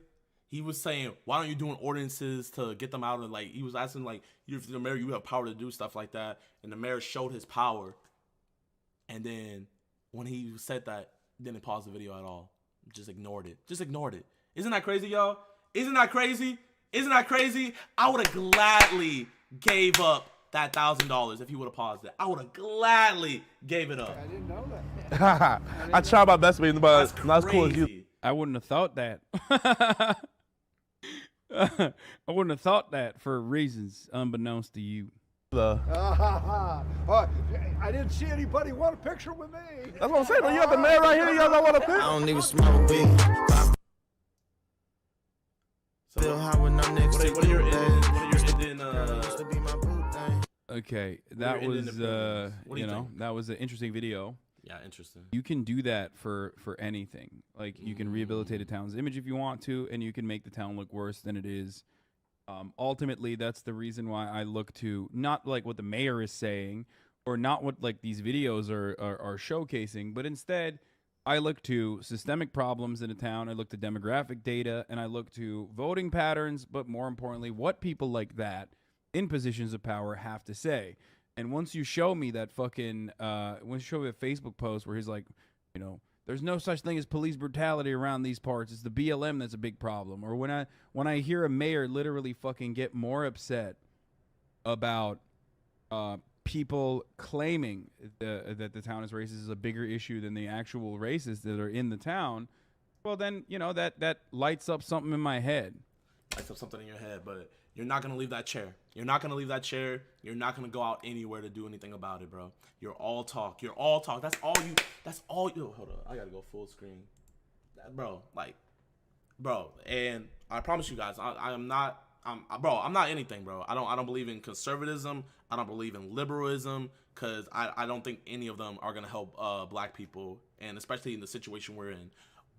He was saying, why don't you doing ordinances to get them out? And like, he was asking, like, you're the mayor, you have power to do stuff like that. And the mayor showed his power. And then when he said that, didn't pause the video at all. Just ignored it. Just ignored it. Isn't that crazy, y'all? Isn't that crazy? Isn't that crazy? I would have gladly gave up that $1,000 if he would have paused it. I would have gladly gave it up.
I didn't know that.
I tried my best, but not as cool as you.
I wouldn't have thought that. I wouldn't have thought that for reasons unbeknownst to you.
I didn't see anybody want a picture with me.
That's what I'm saying. When you got the mayor right here, you don't want a picture.
I don't even smoke weed.
So, what are your ending,
Okay,
What
that
are your ending
was
opinions? What do
you
you
know,
think?
that was an interesting video.
Yeah, interesting.
You can do that for anything. Like, you can rehabilitate a town's image if you want to, and you can make the town look worse than it is. Ultimately, that's the reason why I look to not like what the mayor is saying, or not what like these videos are showcasing, but instead I look to systemic problems in a town. I look to demographic data, and I look to voting patterns, but more importantly, what people like that in positions of power have to say. And once you show me that fucking, once you show me a Facebook post where he's like, you know, there's no such thing as police brutality around these parts. It's the BLM that's a big problem. Or when I hear a mayor literally fucking get more upset about people claiming that the town is racist is a bigger issue than the actual racists that are in the town, well then, you know, that lights up something in my head.
Lights up something in your head, but you're not going to leave that chair. You're not going to leave that chair. You're not going to go out anywhere to do anything about it, bro. You're all talk. You're all talk. That's all you, hold up. I got to go full screen. Bro, and I promise you guys, I'm not anything, bro. I don't believe in conservatism. I don't believe in liberalism, because I don't think any of them are going to help black people, and especially in the situation we're in.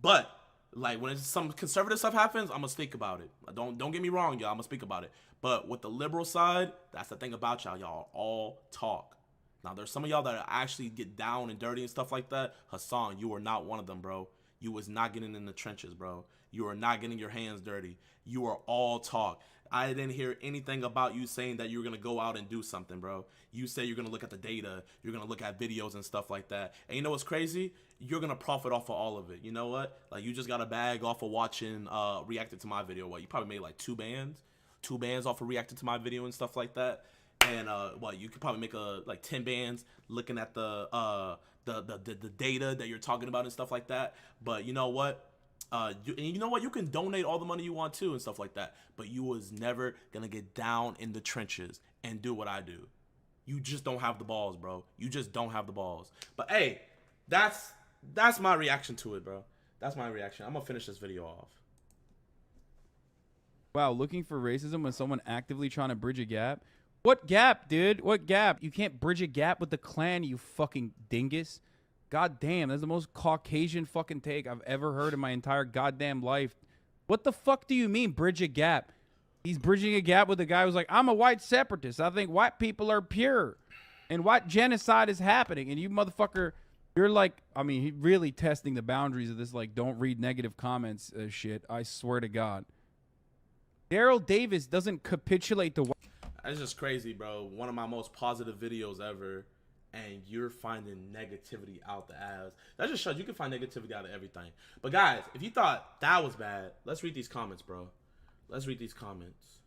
But like, when some conservative stuff happens, I'm gonna speak about it. Don't get me wrong, y'all. I'm gonna speak about it. But with the liberal side, that's the thing about y'all. Y'all all talk. Now, there's some of y'all that actually get down and dirty and stuff like that. Hasan, you are not one of them, bro. You was not getting in the trenches, bro. You are not getting your hands dirty. You are all talk. I didn't hear anything about you saying that you were going to go out and do something, bro. You say you're going to look at the data. You're going to look at videos and stuff like that. And you know what's crazy? You're going to profit off of all of it. You know what? Like, you just got a bag off of watching, reacting to my video. What, you probably made like two bands off of reacting to my video and stuff like that. And, you could probably make like 10 bands looking at the data that you're talking about and stuff like that. But you know what? You know what? You can donate all the money you want to and stuff like that, but you was never gonna get down in the trenches and do what I do. You just don't have the balls, bro. You just don't have the balls. But hey, that's my reaction to it, bro. That's my reaction. I'm gonna finish this video off.
Wow, looking for racism when someone actively trying to bridge a gap? What gap, dude? What gap? You can't bridge a gap with the Klan, you fucking dingus. God damn, that's the most Caucasian fucking take I've ever heard in my entire goddamn life. What the fuck do you mean, bridge a gap? He's bridging a gap with a guy who's like, I'm a white separatist. I think white people are pure. And white genocide is happening. And you motherfucker, you're like, I mean, he really testing the boundaries of this, like, don't read negative comments shit. I swear to God. Daryl Davis doesn't capitulate to...
That's just crazy, bro. One of my most positive videos ever. And you're finding negativity out the ass. That just shows you can find negativity out of everything. But guys, if you thought that was bad, let's read these comments, bro. Let's read these comments.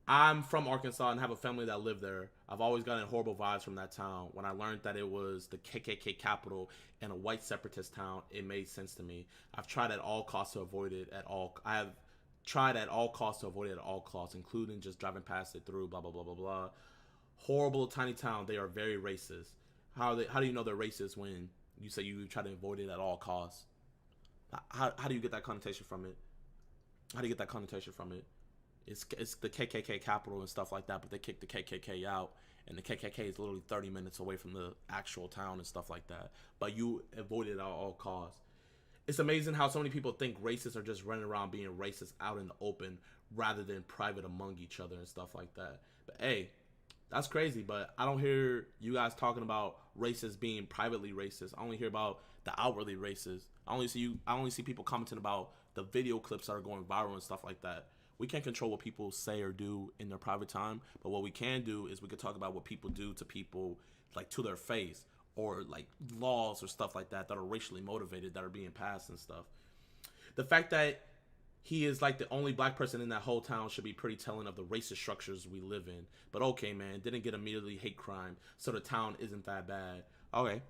I'm from Arkansas and have a family that lived there. I've always gotten horrible vibes from that town. When I learned that it was the KKK capital and a white separatist town, it made sense to me. I've tried at all costs to avoid it at all. I have Tried at all costs to avoid it at all costs, including just driving past it through, blah, blah, blah, blah, blah. Horrible tiny town. They are very racist. How do you know they're racist when you say you try to avoid it at all costs? How do you get that connotation from it? How do you get that connotation from it? It's the KKK capital and stuff like that, but they kicked the KKK out, and the KKK is literally 30 minutes away from the actual town and stuff like that. But you avoid it at all costs. It's amazing how so many people think racists are just running around being racist out in the open rather than private among each other and stuff like that. But hey, that's crazy. But I don't hear you guys talking about racists being privately racist. I only hear about the outwardly racist. I only see people commenting about the video clips that are going viral and stuff like that. We can't control what people say or do in their private time, but what we can do is we can talk about what people do to people, like to their face, or like laws or stuff like that that are racially motivated that are being passed and stuff. The fact that he is like the only black person in that whole town should be pretty telling of the racist structures we live in. But okay, man, didn't get immediately hate crime, so the town isn't that bad. Okay.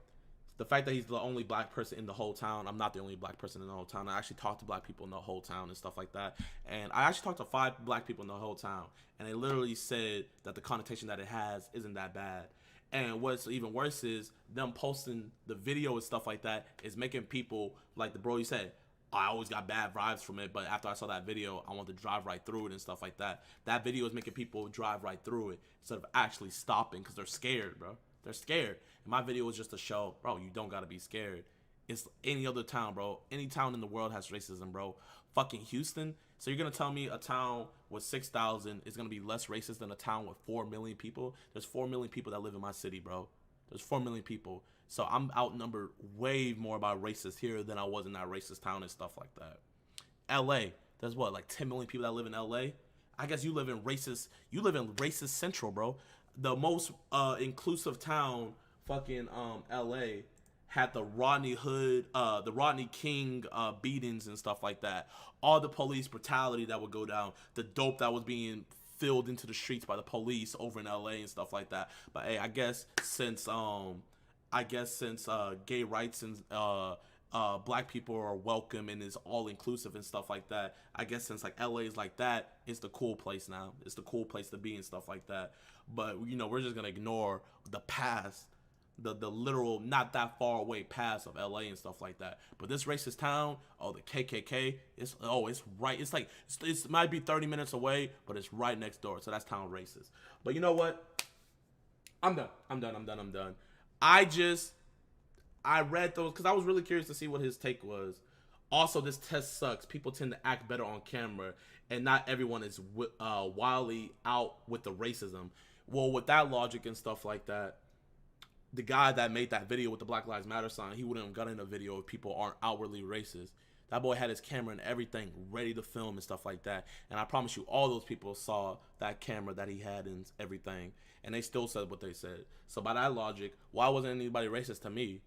The fact that he's the only black person in the whole town, I'm not the only black person in the whole town. I actually talked to black people in the whole town and stuff like that. And I actually talked to 5 black people in the whole town. And they literally said that the connotation that it has isn't that bad. And what's even worse is them posting the video and stuff like that is making people, like the bro you said, I always got bad vibes from it, but after I saw that video, I wanted to drive right through it and stuff like that. That video is making people drive right through it instead of actually stopping because they're scared, bro. They're scared. And my video was just to show, bro, you don't gotta be scared. It's any other town, bro. Any town in the world has racism, bro. Fucking Houston. So you're gonna tell me a town with 6,000 is gonna be less racist than a town with 4 million people? There's 4 million people that live in my city, bro. There's 4 million people. So I'm outnumbered way more by racists here than I was in that racist town and stuff like that. LA. There's what, like 10 million people that live in LA? I guess you live in racist central, bro. The most inclusive town, fucking LA, had the Rodney King beatings and stuff like that. All the police brutality that would go down, the dope that was being filled into the streets by the police over in LA and stuff like that. But hey, I guess since gay rights and black people are welcome and is all inclusive and stuff like that, I guess since like LA is like that, it's the cool place now. It's the cool place to be and stuff like that. But you know, we're just gonna ignore the past, the literal not that far away past of LA and stuff like that. But this racist town, the KKK, it's right. It's like it might be 30 minutes away, but it's right next door. So that's town racist. But you know what? I'm done. I read those because I was really curious to see what his take was. Also, this test sucks. People tend to act better on camera, and not everyone is wildly out with the racism. Well, with that logic and stuff like that, the guy that made that video with the Black Lives Matter sign, he wouldn't have gotten a video if people aren't outwardly racist. That boy had his camera and everything ready to film and stuff like that. And I promise you, all those people saw that camera that he had and everything, and they still said what they said. So by that logic, why wasn't anybody racist to me?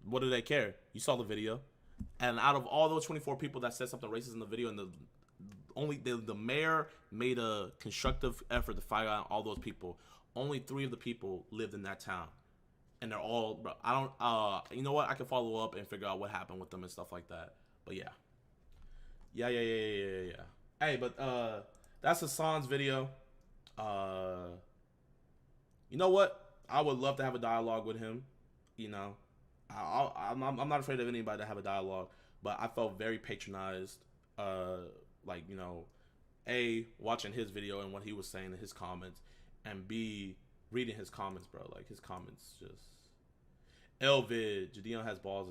What do they care? You saw the video. And out of all those 24 people that said something racist in the video, and the mayor made a constructive effort to fight out all those people. Only 3 of the people lived in that town. And they're all, bro, I don't, you know what? I can follow up and figure out what happened with them and stuff like that. But yeah. Yeah. Hey, but that's Hasan's video. You know what? I would love to have a dialogue with him. You know, I'm not afraid of anybody to have a dialogue, but I felt very patronized. Like, you know, A, watching his video and what he was saying in his comments, and B, reading his comments, bro. Like, his comments just... Elvid, JiDion has balls.